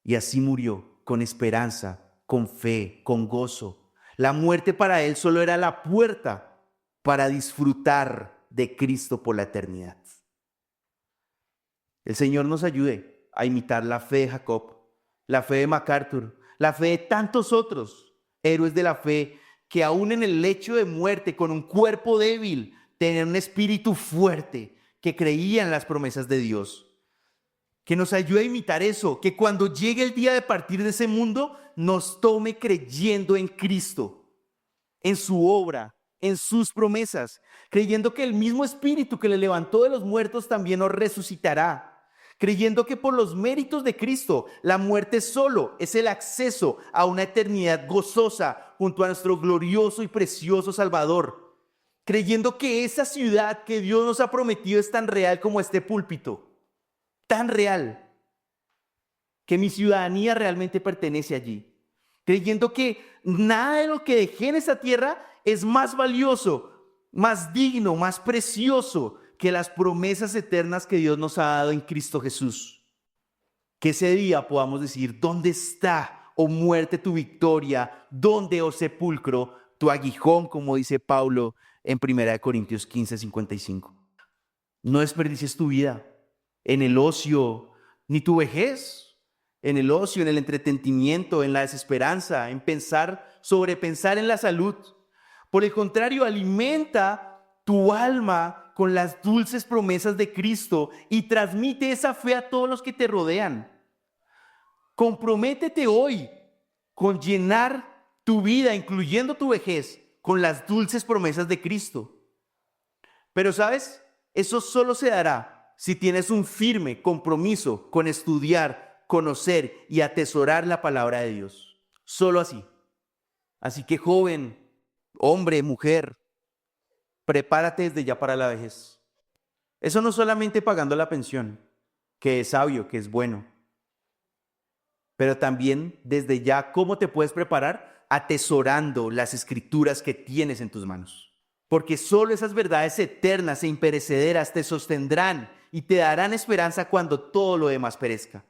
Y así murió, con esperanza, con fe, con gozo. La muerte para él solo era la puerta para disfrutar de Cristo por la eternidad. El Señor nos ayude a imitar la fe de Jacob, la fe de MacArthur, la fe de tantos otros héroes de la fe que aún en el lecho de muerte, con un cuerpo débil, tenían un espíritu fuerte, que creían en las promesas de Dios. Que nos ayude a imitar eso, que cuando llegue el día de partir de ese mundo, nos tome creyendo en Cristo, en su obra, en sus promesas, creyendo que el mismo espíritu que le levantó de los muertos también nos resucitará, creyendo que por los méritos de Cristo, la muerte solo es el acceso a una eternidad gozosa junto a nuestro glorioso y precioso Salvador, creyendo que esa ciudad que Dios nos ha prometido es tan real como este púlpito, tan real, que mi ciudadanía realmente pertenece allí, creyendo que nada de lo que dejé en esta tierra es más valioso, más digno, más precioso que las promesas eternas que Dios nos ha dado en Cristo Jesús. Que ese día podamos decir, ¿dónde está, oh muerte, tu victoria? ¿Dónde, oh sepulcro, tu aguijón? Como dice Pablo en 1 Corintios 15, 55. No desperdicies tu vida en el ocio, ni tu vejez, en el ocio, en el entretenimiento, en la desesperanza, en sobrepensar en la salud. Por el contrario, alimenta tu alma con las dulces promesas de Cristo y transmite esa fe a todos los que te rodean. Comprométete hoy con llenar tu vida, incluyendo tu vejez, con las dulces promesas de Cristo. Pero ¿sabes? Eso solo se dará si tienes un firme compromiso con estudiar, conocer y atesorar la palabra de Dios. Solo así. Así que joven, hombre, mujer, prepárate desde ya para la vejez. Eso no solamente pagando la pensión, que es sabio, que es bueno, pero también desde ya, ¿cómo te puedes preparar? Atesorando las escrituras que tienes en tus manos. Porque solo esas verdades eternas e imperecederas te sostendrán y te darán esperanza cuando todo lo demás perezca.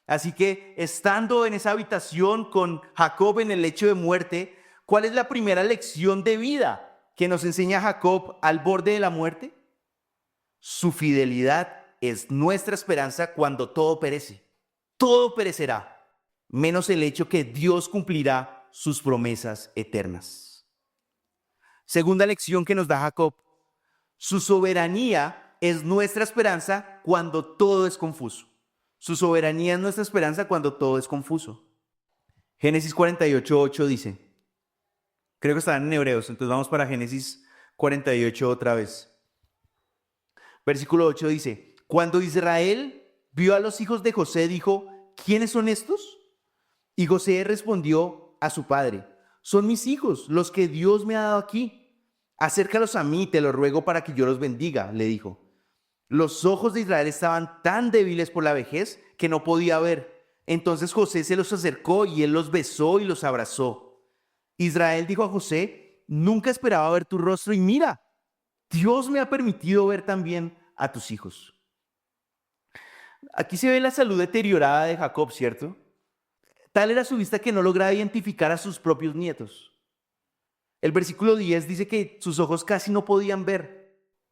Así que estando en esa habitación con Jacob en el lecho de muerte, ¿cuál es la primera lección de vida que nos enseña Jacob al borde de la muerte? Su fidelidad es nuestra esperanza cuando todo perece. Todo perecerá, menos el hecho que Dios cumplirá sus promesas eternas. Segunda lección que nos da Jacob: su soberanía es nuestra esperanza cuando todo es confuso. Su soberanía es nuestra esperanza cuando todo es confuso. Génesis 48:8 dice, creo que están en Hebreos, entonces vamos para Génesis 48 otra vez. Versículo 8 dice, cuando Israel vio a los hijos de José, dijo, ¿quiénes son estos? Y José respondió a su padre, son mis hijos, los que Dios me ha dado aquí. Acércalos a mí, te lo ruego para que yo los bendiga, le dijo. Los ojos de Israel estaban tan débiles por la vejez que no podía ver. Entonces José se los acercó y él los besó y los abrazó. Israel dijo a José, nunca esperaba ver tu rostro y mira, Dios me ha permitido ver también a tus hijos. Aquí se ve la salud deteriorada de Jacob, ¿cierto? Tal era su vista que no lograba identificar a sus propios nietos. El versículo 10 dice que sus ojos casi no podían ver.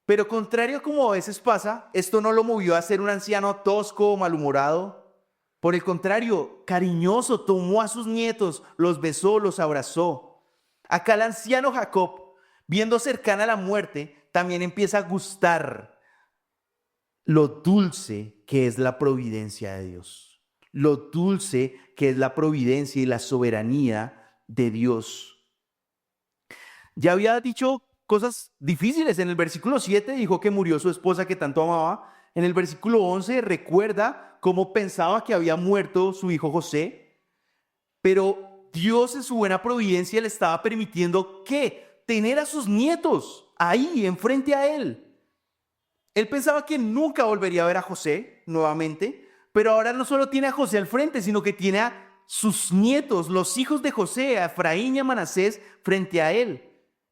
Pero contrario a como a veces pasa, esto no lo movió a ser un anciano tosco o malhumorado. Por el contrario, cariñoso, tomó a sus nietos, los besó, los abrazó. Acá el anciano Jacob, viendo cercana la muerte, también empieza a gustar lo dulce que es la providencia de Dios. Lo dulce que es la providencia y la soberanía de Dios. Ya había dicho cosas difíciles. En el versículo 7 dijo que murió su esposa que tanto amaba. En el versículo 11 recuerda cómo pensaba que había muerto su hijo José. Pero Dios en su buena providencia le estaba permitiendo que tener a sus nietos ahí enfrente a él. Él pensaba que nunca volvería a ver a José nuevamente, pero ahora no solo tiene a José al frente, sino que tiene a sus nietos, los hijos de José, a Efraín y a Manasés, frente a él.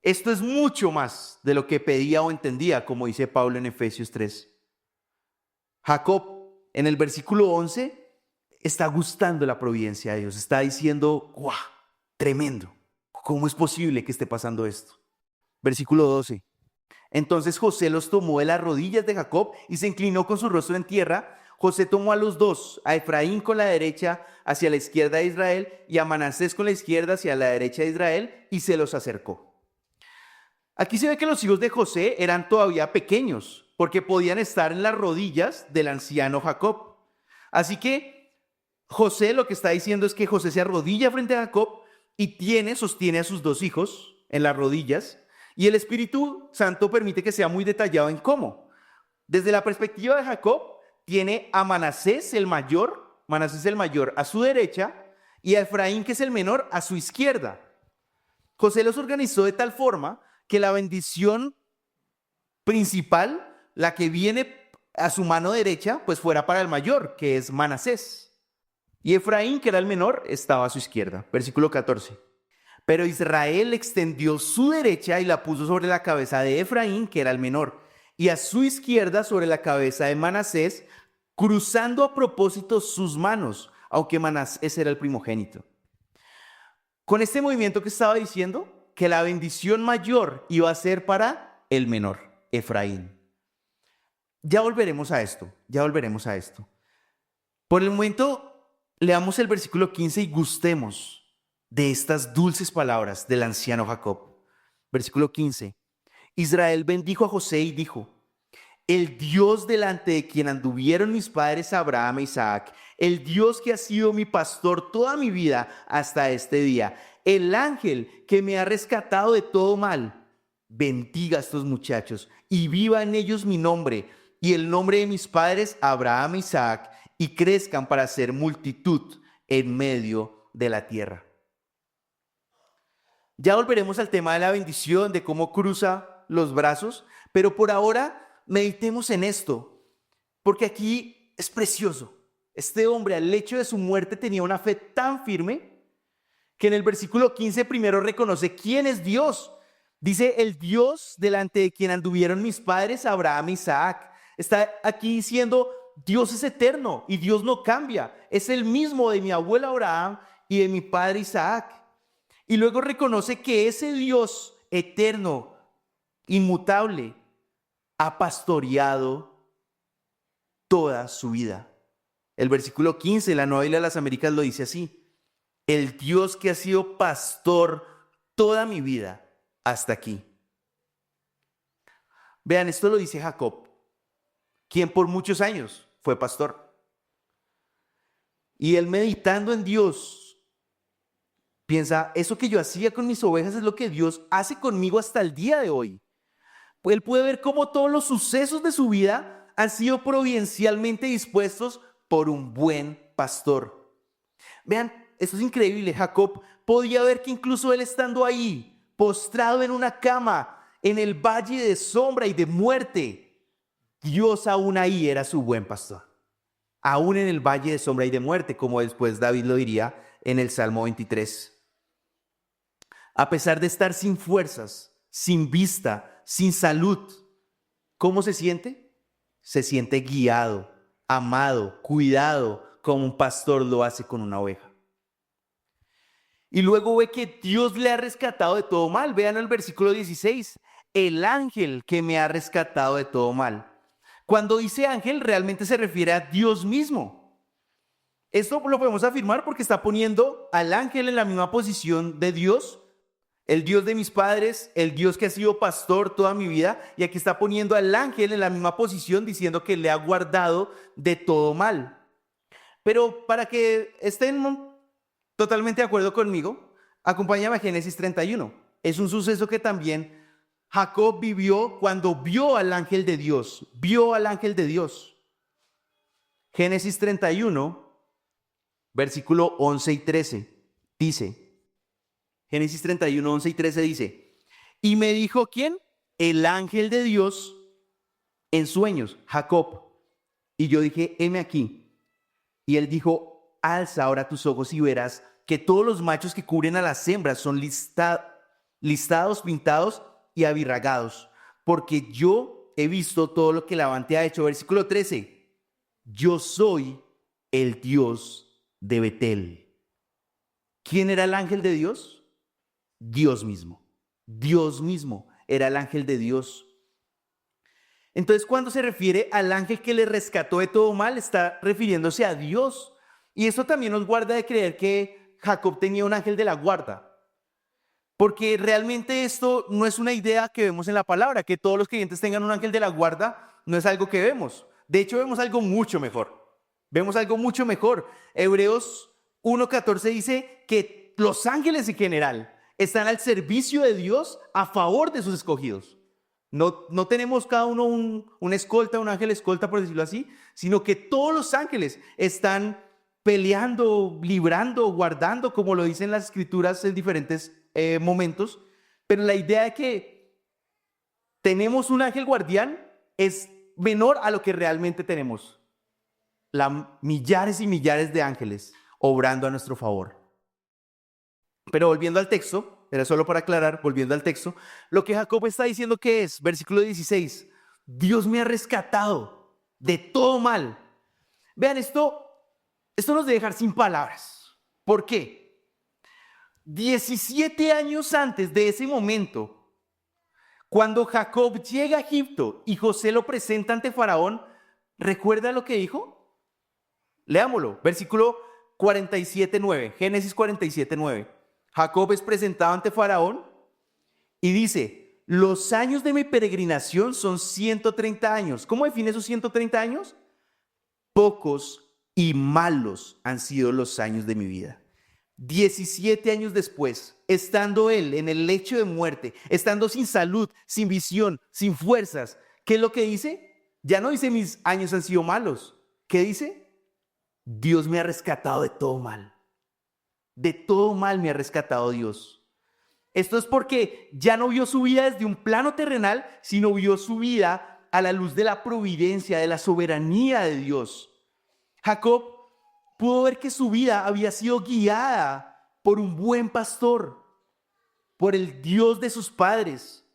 Esto es mucho más de lo que pedía o entendía, como dice Pablo en Efesios 3. Jacob, en el versículo 11, está gustando la providencia de Dios. Está diciendo, ¡guau! Tremendo. ¿Cómo es posible que esté pasando esto? Versículo 12. Entonces José los tomó de las rodillas de Jacob y se inclinó con su rostro en tierra. José tomó a los dos, a Efraín con la derecha hacia la izquierda de Israel y a Manasés con la izquierda hacia la derecha de Israel, y se los acercó. Aquí se ve que los hijos de José eran todavía pequeños, porque podían estar en las rodillas del anciano Jacob. Así que José lo que está diciendo es que José se arrodilla frente a Jacob y sostiene a sus dos hijos en las rodillas, y el Espíritu Santo permite que sea muy detallado en cómo. Desde la perspectiva de Jacob, tiene a Manasés el mayor a su derecha, y a Efraín, que es el menor, a su izquierda. José los organizó de tal forma que la bendición principal, la que viene a su mano derecha, pues fuera para el mayor, que es Manasés. Y Efraín, que era el menor, estaba a su izquierda. Versículo 14. Pero Israel extendió su derecha y la puso sobre la cabeza de Efraín, que era el menor, y a su izquierda sobre la cabeza de Manasés, cruzando a propósito sus manos, aunque Manasés era el primogénito. Con este movimiento que estaba diciendo, que la bendición mayor iba a ser para el menor, Efraín. Ya volveremos a esto. Por el momento, leamos el versículo 15 y gustemos de estas dulces palabras del anciano Jacob. Versículo 15. Israel bendijo a José y dijo, el Dios delante de quien anduvieron mis padres Abraham e Isaac, el Dios que ha sido mi pastor toda mi vida hasta este día, el ángel que me ha rescatado de todo mal, bendiga a estos muchachos y viva en ellos mi nombre y el nombre de mis padres Abraham e Isaac, y crezcan para ser multitud en medio de la tierra. Ya volveremos al tema de la bendición, de cómo cruza los brazos, pero por ahora meditemos en esto, porque aquí es precioso. Este hombre, al hecho de su muerte, tenía una fe tan firme que en el versículo 15 primero reconoce quién es Dios. Dice, el Dios delante de quien anduvieron mis padres Abraham e Isaac. Está aquí diciendo, Dios es eterno y Dios no cambia. Es el mismo de mi abuelo Abraham y de mi padre Isaac. Y luego reconoce que ese Dios eterno, inmutable, ha pastoreado toda su vida. El versículo 15 de la Nueva Biblia de las Américas lo dice así: el Dios que ha sido pastor toda mi vida hasta aquí. Vean, esto lo dice Jacob, quien por muchos años fue pastor. Y él, meditando en Dios, piensa, eso que yo hacía con mis ovejas es lo que Dios hace conmigo hasta el día de hoy. Pues él puede ver cómo todos los sucesos de su vida han sido providencialmente dispuestos por un buen pastor. Vean, esto es increíble. Jacob podía ver que incluso él, estando ahí, postrado en una cama, en el valle de sombra y de muerte, Dios aún ahí era su buen pastor. Aún en el valle de sombra y de muerte, como después David lo diría en el Salmo 23. A pesar de estar sin fuerzas, sin vista, sin salud, ¿cómo se siente? Se siente guiado, amado, cuidado, como un pastor lo hace con una oveja. Y luego ve que Dios le ha rescatado de todo mal. Vean el versículo 16. El ángel que me ha rescatado de todo mal. Cuando dice ángel, realmente se refiere a Dios mismo. Esto lo podemos afirmar porque está poniendo al ángel en la misma posición de Dios, el Dios de mis padres, el Dios que ha sido pastor toda mi vida, y aquí está poniendo al ángel en la misma posición, diciendo que le ha guardado de todo mal. Pero para que estén totalmente de acuerdo conmigo, acompáñame a Génesis 31. Es un suceso que también Jacob vivió cuando vio al ángel de Dios. Vio al ángel de Dios. Génesis 31, versículo 11 y 13, dice, Génesis 31, 11 y 13 dice, y me dijo, ¿quién? El ángel de Dios en sueños, Jacob. Y yo dije, heme aquí. Y él dijo, alza ahora tus ojos y verás que todos los machos que cubren a las hembras son listados, pintados y abirragados, porque yo he visto todo lo que Labán ha hecho. Versículo 13, yo soy el Dios de Betel. ¿Quién era el ángel de Dios? Dios mismo. Dios mismo era el ángel de Dios. Entonces, cuando se refiere al ángel que le rescató de todo mal, está refiriéndose a Dios. Y esto también nos guarda de creer que Jacob tenía un ángel de la guarda. Porque realmente esto no es una idea que vemos en la palabra, que todos los creyentes tengan un ángel de la guarda, no es algo que vemos. De hecho, vemos algo mucho mejor. Vemos algo mucho mejor. Hebreos 1:14 dice que los ángeles en general están al servicio de Dios a favor de sus escogidos. No tenemos cada uno un escolta, un ángel escolta, por decirlo así, sino que todos los ángeles están peleando, librando, guardando, como lo dicen las escrituras en diferentes momentos. Pero la idea de que tenemos un ángel guardián es menor a lo que realmente tenemos. Millares y millares de ángeles obrando a nuestro favor. Pero volviendo al texto, era solo para aclarar, volviendo al texto, lo que Jacob está diciendo que es, versículo 16, Dios me ha rescatado de todo mal. Vean, esto nos debe dejar sin palabras. ¿Por qué? 17 años antes de ese momento, cuando Jacob llega a Egipto y José lo presenta ante Faraón, ¿recuerda lo que dijo? Leámoslo, versículo 47:9, Génesis 47:9. Jacob es presentado ante Faraón y dice, los años de mi peregrinación son 130 años. ¿Cómo define esos 130 años? Pocos y malos han sido los años de mi vida. 17 años después, estando él en el lecho de muerte, estando sin salud, sin visión, sin fuerzas, ¿qué es lo que dice? Ya no dice mis años han sido malos. ¿Qué dice? Dios me ha rescatado de todo mal. De todo mal me ha rescatado Dios. Esto es porque ya no vio su vida desde un plano terrenal, sino vio su vida a la luz de la providencia, de la soberanía de Dios. Jacob pudo ver que su vida había sido guiada por un buen pastor, por el Dios de sus padres.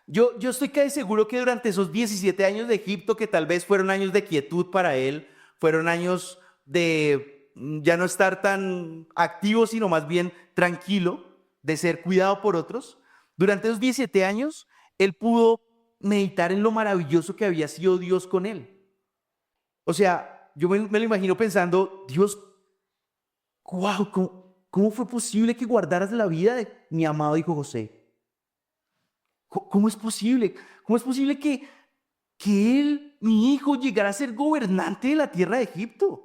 Yo estoy casi seguro que durante esos 17 años de Egipto, que tal vez fueron años de quietud para él, fueron años de ya no estar tan activo, sino más bien tranquilo, de ser cuidado por otros. Durante esos 17 años, él pudo meditar en lo maravilloso que había sido Dios con él. O sea, yo me lo imagino pensando, Dios, wow, ¿cómo fue posible que guardaras la vida de mi amado hijo José? ¿Cómo es posible? ¿Cómo es posible que él, mi hijo, llegara a ser gobernante de la tierra de Egipto?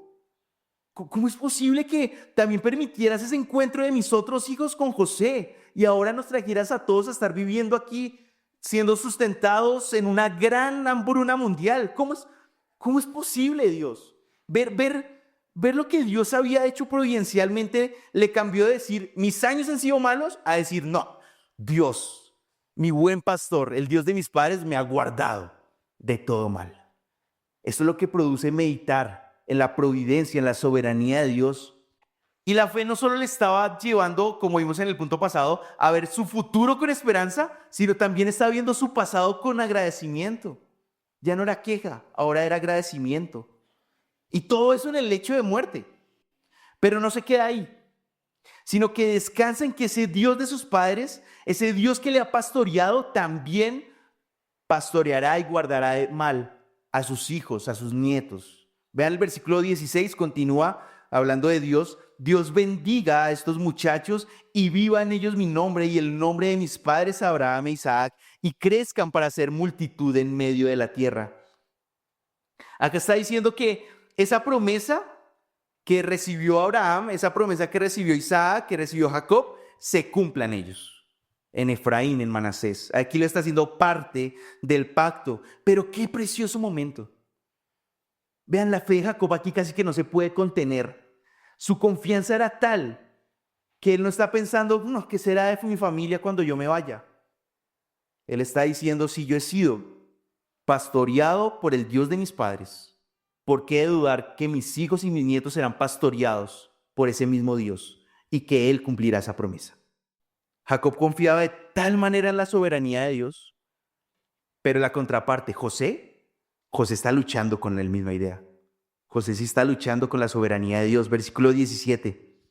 ¿Cómo es posible que también permitieras ese encuentro de mis otros hijos con José y ahora nos trajeras a todos a estar viviendo aquí, siendo sustentados en una gran hambruna mundial? ¿Cómo es posible, Dios? Ver lo que Dios había hecho providencialmente le cambió de decir, mis años han sido malos, a decir, no, Dios, mi buen pastor, el Dios de mis padres, me ha guardado de todo mal. Esto es lo que produce meditar en la providencia, en la soberanía de Dios. Y la fe no solo le estaba llevando, como vimos en el punto pasado, a ver su futuro con esperanza, sino también estaba viendo su pasado con agradecimiento. Ya no era queja, ahora era agradecimiento. Y todo eso en el lecho de muerte. Pero no se queda ahí, sino que descansa en que ese Dios de sus padres, ese Dios que le ha pastoreado, también pastoreará y guardará de mal a sus hijos, a sus nietos. Vean el versículo 16, continúa hablando de Dios. Dios bendiga a estos muchachos y viva en ellos mi nombre y el nombre de mis padres Abraham e Isaac y crezcan para ser multitud en medio de la tierra. Acá está diciendo que esa promesa que recibió Abraham, esa promesa que recibió Isaac, que recibió Jacob, se cumpla en ellos, en Efraín, en Manasés. Aquí lo está haciendo parte del pacto. Pero qué precioso momento. Vean, la fe de Jacob aquí casi que no se puede contener. Su confianza era tal que él no está pensando, no, ¿qué será de mi familia cuando yo me vaya? Él está diciendo, si yo he sido pastoreado por el Dios de mis padres, ¿por qué dudar que mis hijos y mis nietos serán pastoreados por ese mismo Dios y que Él cumplirá esa promesa? Jacob confiaba de tal manera en la soberanía de Dios, pero la contraparte, José está luchando con la misma idea. José sí está luchando con la soberanía de Dios. Versículo 17.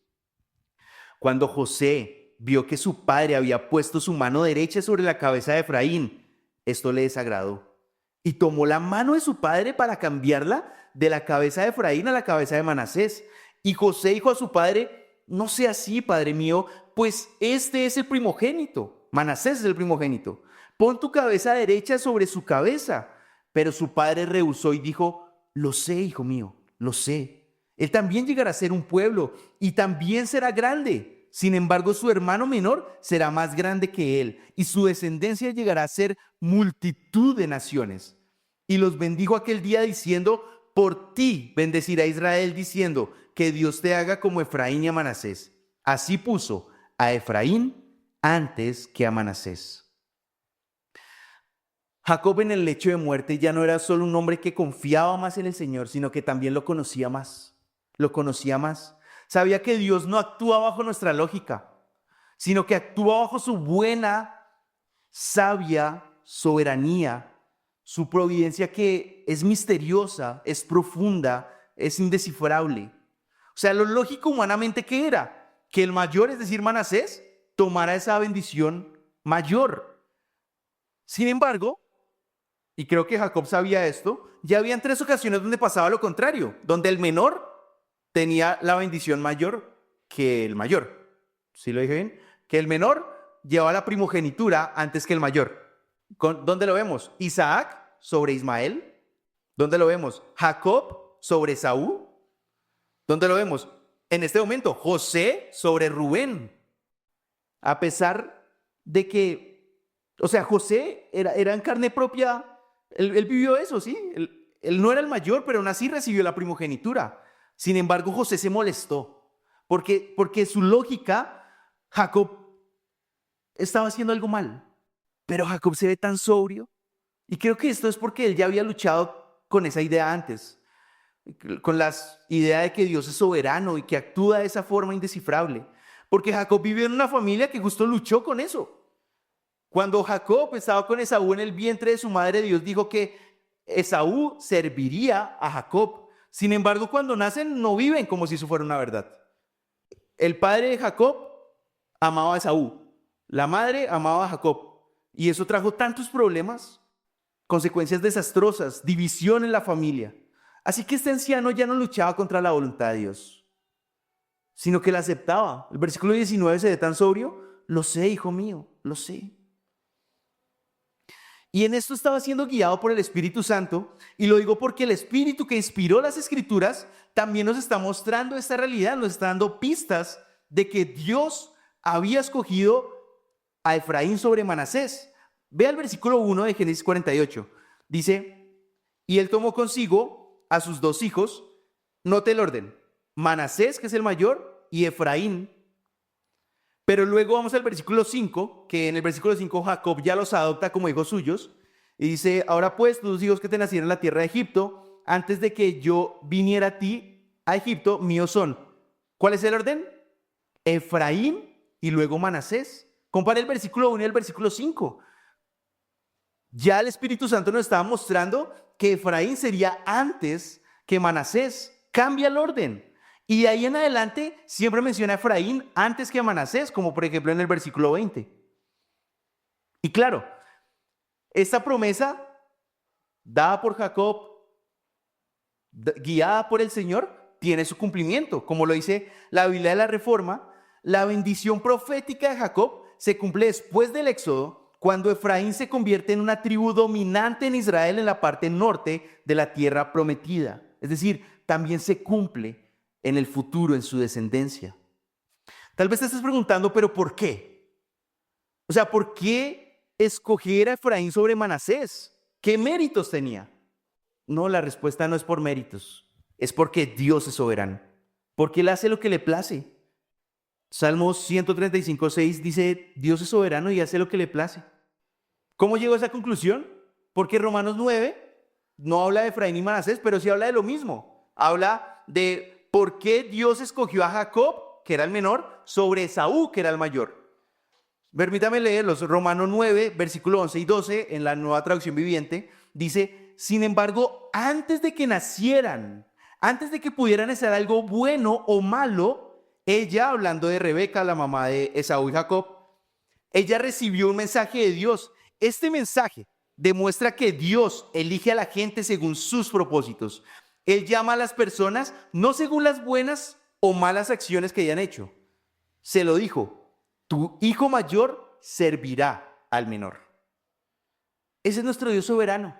Cuando José vio que su padre había puesto su mano derecha sobre la cabeza de Efraín, esto le desagradó. Y tomó la mano de su padre para cambiarla de la cabeza de Efraín a la cabeza de Manasés. Y José dijo a su padre, no sea así, padre mío, pues este es el primogénito. Manasés es el primogénito. Pon tu cabeza derecha sobre su cabeza. Pero su padre rehusó y dijo, lo sé, hijo mío, lo sé. Él también llegará a ser un pueblo y también será grande. Sin embargo, su hermano menor será más grande que él y su descendencia llegará a ser multitud de naciones. Y los bendijo aquel día diciendo, por ti bendecirá Israel, diciendo, que Dios te haga como Efraín y a Manasés. Así puso a Efraín antes que a Manasés. Jacob en el lecho de muerte ya no era solo un hombre que confiaba más en el Señor, sino que también lo conocía más. Lo conocía más. Sabía que Dios no actúa bajo nuestra lógica, sino que actúa bajo su buena, sabia soberanía, su providencia que es misteriosa, es profunda, es indescifrable. O sea, lo lógico humanamente, ¿qué era? Que el mayor, es decir, Manasés, tomara esa bendición mayor. Sin embargo, y creo que Jacob sabía esto, ya habían 3 ocasiones donde pasaba lo contrario, donde el menor tenía la bendición mayor que el mayor. ¿Sí lo dije bien? Que el menor llevaba la primogenitura antes que el mayor. ¿Dónde lo vemos? Isaac sobre Ismael. ¿Dónde lo vemos? Jacob sobre Esaú. ¿Dónde lo vemos? En este momento, José sobre Rubén. A pesar de que, o sea, José era en carne propia. Él vivió eso, ¿sí? Él no era el mayor, pero aún así recibió la primogenitura. Sin embargo, José se molestó, porque su lógica, Jacob estaba haciendo algo mal. Pero Jacob se ve tan sobrio. Y creo que esto es porque él ya había luchado con esa idea antes, con la idea de que Dios es soberano y que actúa de esa forma indescifrable. Porque Jacob vive en una familia que justo luchó con eso. Cuando Jacob estaba con Esaú en el vientre de su madre, Dios dijo que Esaú serviría a Jacob. Sin embargo, cuando nacen, no viven como si eso fuera una verdad. El padre de Jacob amaba a Esaú, la madre amaba a Jacob, y eso trajo tantos problemas, consecuencias desastrosas, división en la familia. Así que este anciano ya no luchaba contra la voluntad de Dios, sino que la aceptaba. El versículo 19 se ve tan sobrio: lo sé, hijo mío, lo sé. Y en esto estaba siendo guiado por el Espíritu Santo, y lo digo porque el Espíritu que inspiró las Escrituras también nos está mostrando esta realidad, nos está dando pistas de que Dios había escogido a Efraín sobre Manasés. Ve al versículo 1 de Génesis 48. Dice: y él tomó consigo a sus 2 hijos, note el orden, Manasés, que es el mayor, y Efraín. Pero luego vamos al versículo 5, que en el versículo 5 Jacob ya los adopta como hijos suyos, y dice: ahora pues, tus hijos que te nacieron en la tierra de Egipto, antes de que yo viniera a ti, a Egipto, míos son. ¿Cuál es el orden? Efraín y luego Manasés. Compara el versículo 1 y el versículo 5. Ya el Espíritu Santo nos estaba mostrando que Efraín sería antes que Manasés. Cambia el orden. Y de ahí en adelante siempre menciona a Efraín antes que a Manasés, como por ejemplo en el versículo 20. Y claro, esta promesa dada por Jacob, guiada por el Señor, tiene su cumplimiento. Como lo dice la Biblia de la Reforma, la bendición profética de Jacob se cumple después del Éxodo, cuando Efraín se convierte en una tribu dominante en Israel en la parte norte de la tierra prometida. Es decir, también se cumple en el futuro, en su descendencia. Tal vez te estés preguntando, ¿pero por qué? O sea, ¿por qué escoger a Efraín sobre Manasés? ¿Qué méritos tenía? No, la respuesta no es por méritos, es porque Dios es soberano, porque Él hace lo que le place. Salmos 135:6 dice: Dios es soberano y hace lo que le place. ¿Cómo llegó a esa conclusión? Porque Romanos 9 no habla de Efraín y Manasés, pero sí habla de lo mismo. Habla de por qué Dios escogió a Jacob, que era el menor, sobre Esaú, que era el mayor. Permítame leerlos. Romanos 9, versículo 11 y 12, en la Nueva Traducción Viviente, dice: sin embargo, antes de que nacieran, antes de que pudieran hacer algo bueno o malo, ella, hablando de Rebeca, la mamá de Esaú y Jacob, ella recibió un mensaje de Dios. Este mensaje demuestra que Dios elige a la gente según sus propósitos. Él llama a las personas no según las buenas o malas acciones que hayan hecho. Se lo dijo: tu hijo mayor servirá al menor. Ese es nuestro Dios soberano.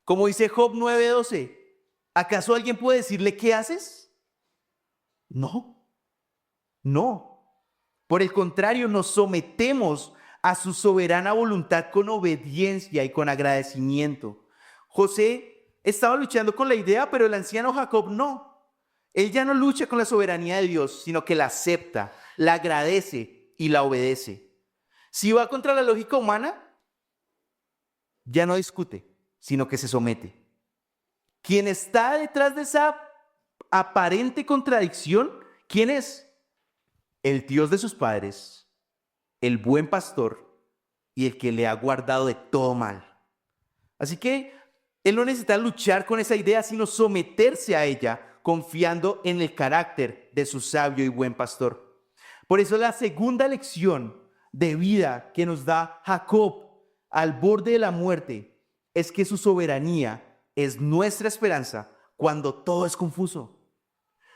Como dice Job 9:12, ¿acaso alguien puede decirle qué haces? No, no. Por el contrario, nos sometemos a su soberana voluntad con obediencia y con agradecimiento. José estaba luchando con la idea, pero el anciano Jacob no. Él ya no lucha con la soberanía de Dios, sino que la acepta, la agradece y la obedece. Si va contra la lógica humana, ya no discute, sino que se somete. Quien está detrás de esa aparente contradicción, ¿quién es? El Dios de sus padres, el buen pastor y el que le ha guardado de todo mal. Así que él no necesita luchar con esa idea, sino someterse a ella, confiando en el carácter de su sabio y buen pastor. Por eso la segunda lección de vida que nos da Jacob al borde de la muerte es que su soberanía es nuestra esperanza cuando todo es confuso.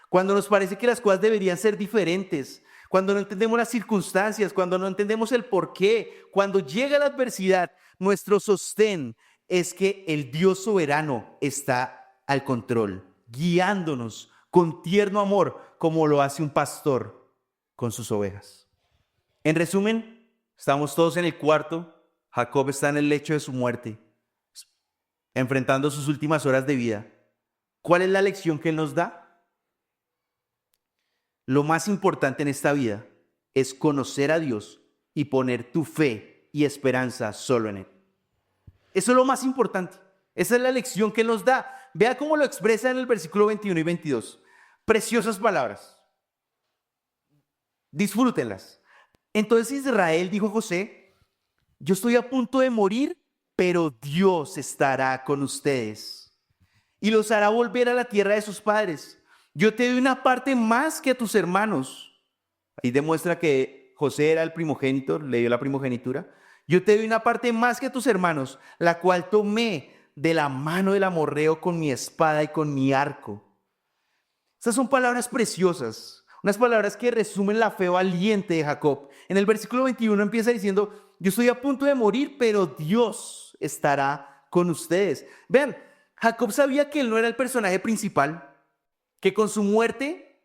Cuando nos parece que las cosas deberían ser diferentes, cuando no entendemos las circunstancias, cuando no entendemos el porqué, cuando llega la adversidad, nuestro sostén es que el Dios soberano está al control, guiándonos con tierno amor, como lo hace un pastor con sus ovejas. En resumen, estamos todos en el cuarto. Jacob está en el lecho de su muerte, enfrentando sus últimas horas de vida. ¿Cuál es la lección que él nos da? Lo más importante en esta vida es conocer a Dios y poner tu fe y esperanza solo en Él. Eso es lo más importante. Esa es la lección que Él nos da. Vea cómo lo expresa en el versículo 21 y 22. Preciosas palabras. Disfrútenlas. Entonces Israel dijo a José: yo estoy a punto de morir, pero Dios estará con ustedes y los hará volver a la tierra de sus padres. Yo te doy una parte más que a tus hermanos. Ahí demuestra que José era el primogénito, le dio la primogenitura. Yo te doy una parte más que a tus hermanos, la cual tomé de la mano del amorreo con mi espada y con mi arco. Estas son palabras preciosas, unas palabras que resumen la fe valiente de Jacob. En el versículo 21 empieza diciendo, yo estoy a punto de morir, pero Dios estará con ustedes. Vean, Jacob sabía que él no era el personaje principal, que con su muerte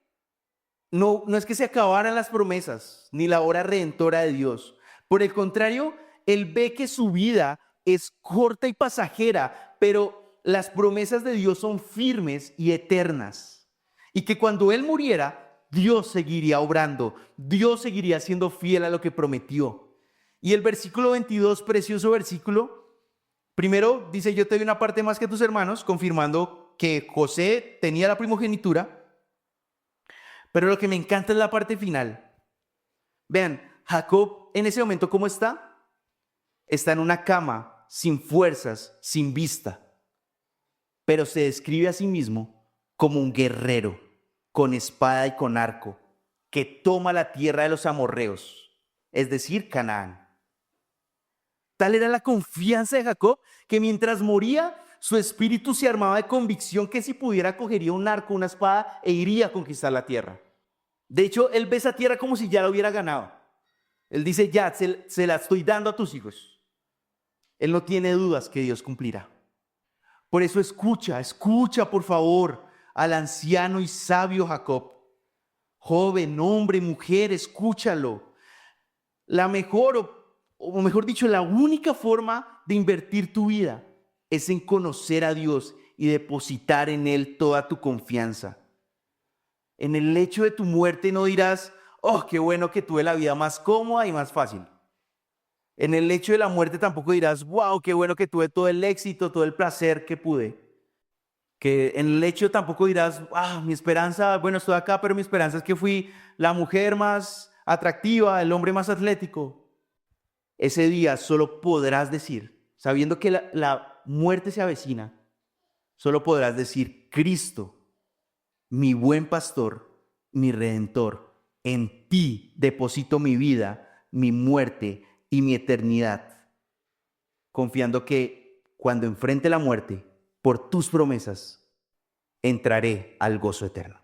no es que se acabaran las promesas, ni la obra redentora de Dios. Por el contrario, él ve que su vida es corta y pasajera, pero las promesas de Dios son firmes y eternas. Y que cuando él muriera, Dios seguiría obrando, Dios seguiría siendo fiel a lo que prometió. Y el versículo 22, precioso versículo, primero dice, yo te doy una parte más que tus hermanos, confirmando que José tenía la primogenitura. Pero lo que me encanta es la parte final. Vean, Jacob en ese momento, ¿cómo está? Está en una cama, sin fuerzas, sin vista. Pero se describe a sí mismo como un guerrero, con espada y con arco, que toma la tierra de los amorreos, es decir, Canaán. Tal era la confianza de Jacob que mientras moría, su espíritu se armaba de convicción que si pudiera cogería un arco, una espada e iría a conquistar la tierra. De hecho, él ve esa tierra como si ya la hubiera ganado. Él dice, ya, se la estoy dando a tus hijos. Él no tiene dudas que Dios cumplirá. Por eso escucha por favor al anciano y sabio Jacob. Joven, hombre, mujer, escúchalo. La mejor, o mejor dicho, la única forma de invertir tu vida es en conocer a Dios y depositar en Él toda tu confianza. En el hecho de tu muerte no dirás, oh, qué bueno que tuve la vida más cómoda y más fácil. En el hecho de la muerte tampoco dirás, wow, qué bueno que tuve todo el éxito, todo el placer que pude. Que en el hecho tampoco dirás, mi esperanza, bueno, estoy acá, pero mi esperanza es que fui la mujer más atractiva, el hombre más atlético. Ese día solo podrás decir, sabiendo que la muerte se avecina, solo podrás decir, Cristo, mi buen pastor, mi redentor, en ti deposito mi vida, mi muerte y mi eternidad, confiando que cuando enfrente la muerte, por tus promesas, entraré al gozo eterno.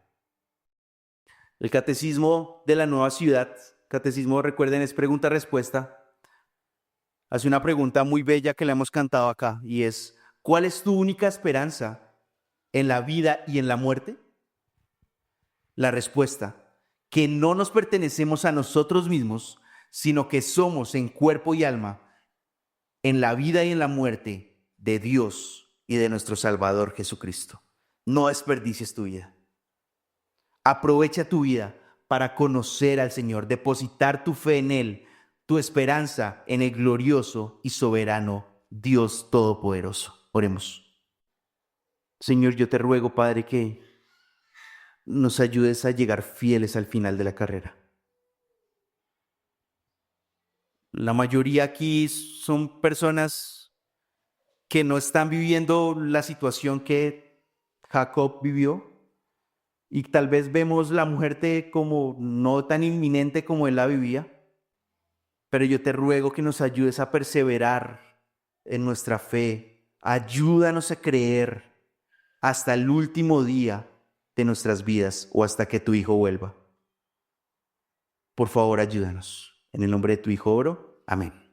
El catecismo de la nueva ciudad, catecismo, recuerden, es pregunta-respuesta, hace una pregunta muy bella que le hemos cantado acá y es, ¿cuál es tu única esperanza en la vida y en la muerte? La respuesta, que no nos pertenecemos a nosotros mismos, sino que somos en cuerpo y alma, en la vida y en la muerte de Dios y de nuestro Salvador Jesucristo. No desperdicies tu vida. Aprovecha tu vida para conocer al Señor, depositar tu fe en Él, tu esperanza en el glorioso y soberano Dios Todopoderoso. Oremos. Señor, yo te ruego, Padre, que nos ayudes a llegar fieles al final de la carrera. La mayoría aquí son personas que no están viviendo la situación que Jacob vivió y tal vez vemos la muerte como no tan inminente como él la vivía, pero yo te ruego que nos ayudes a perseverar en nuestra fe. Ayúdanos a creer hasta el último día de nuestras vidas o hasta que tu Hijo vuelva. Por favor, ayúdanos. En el nombre de tu Hijo oro. Amén.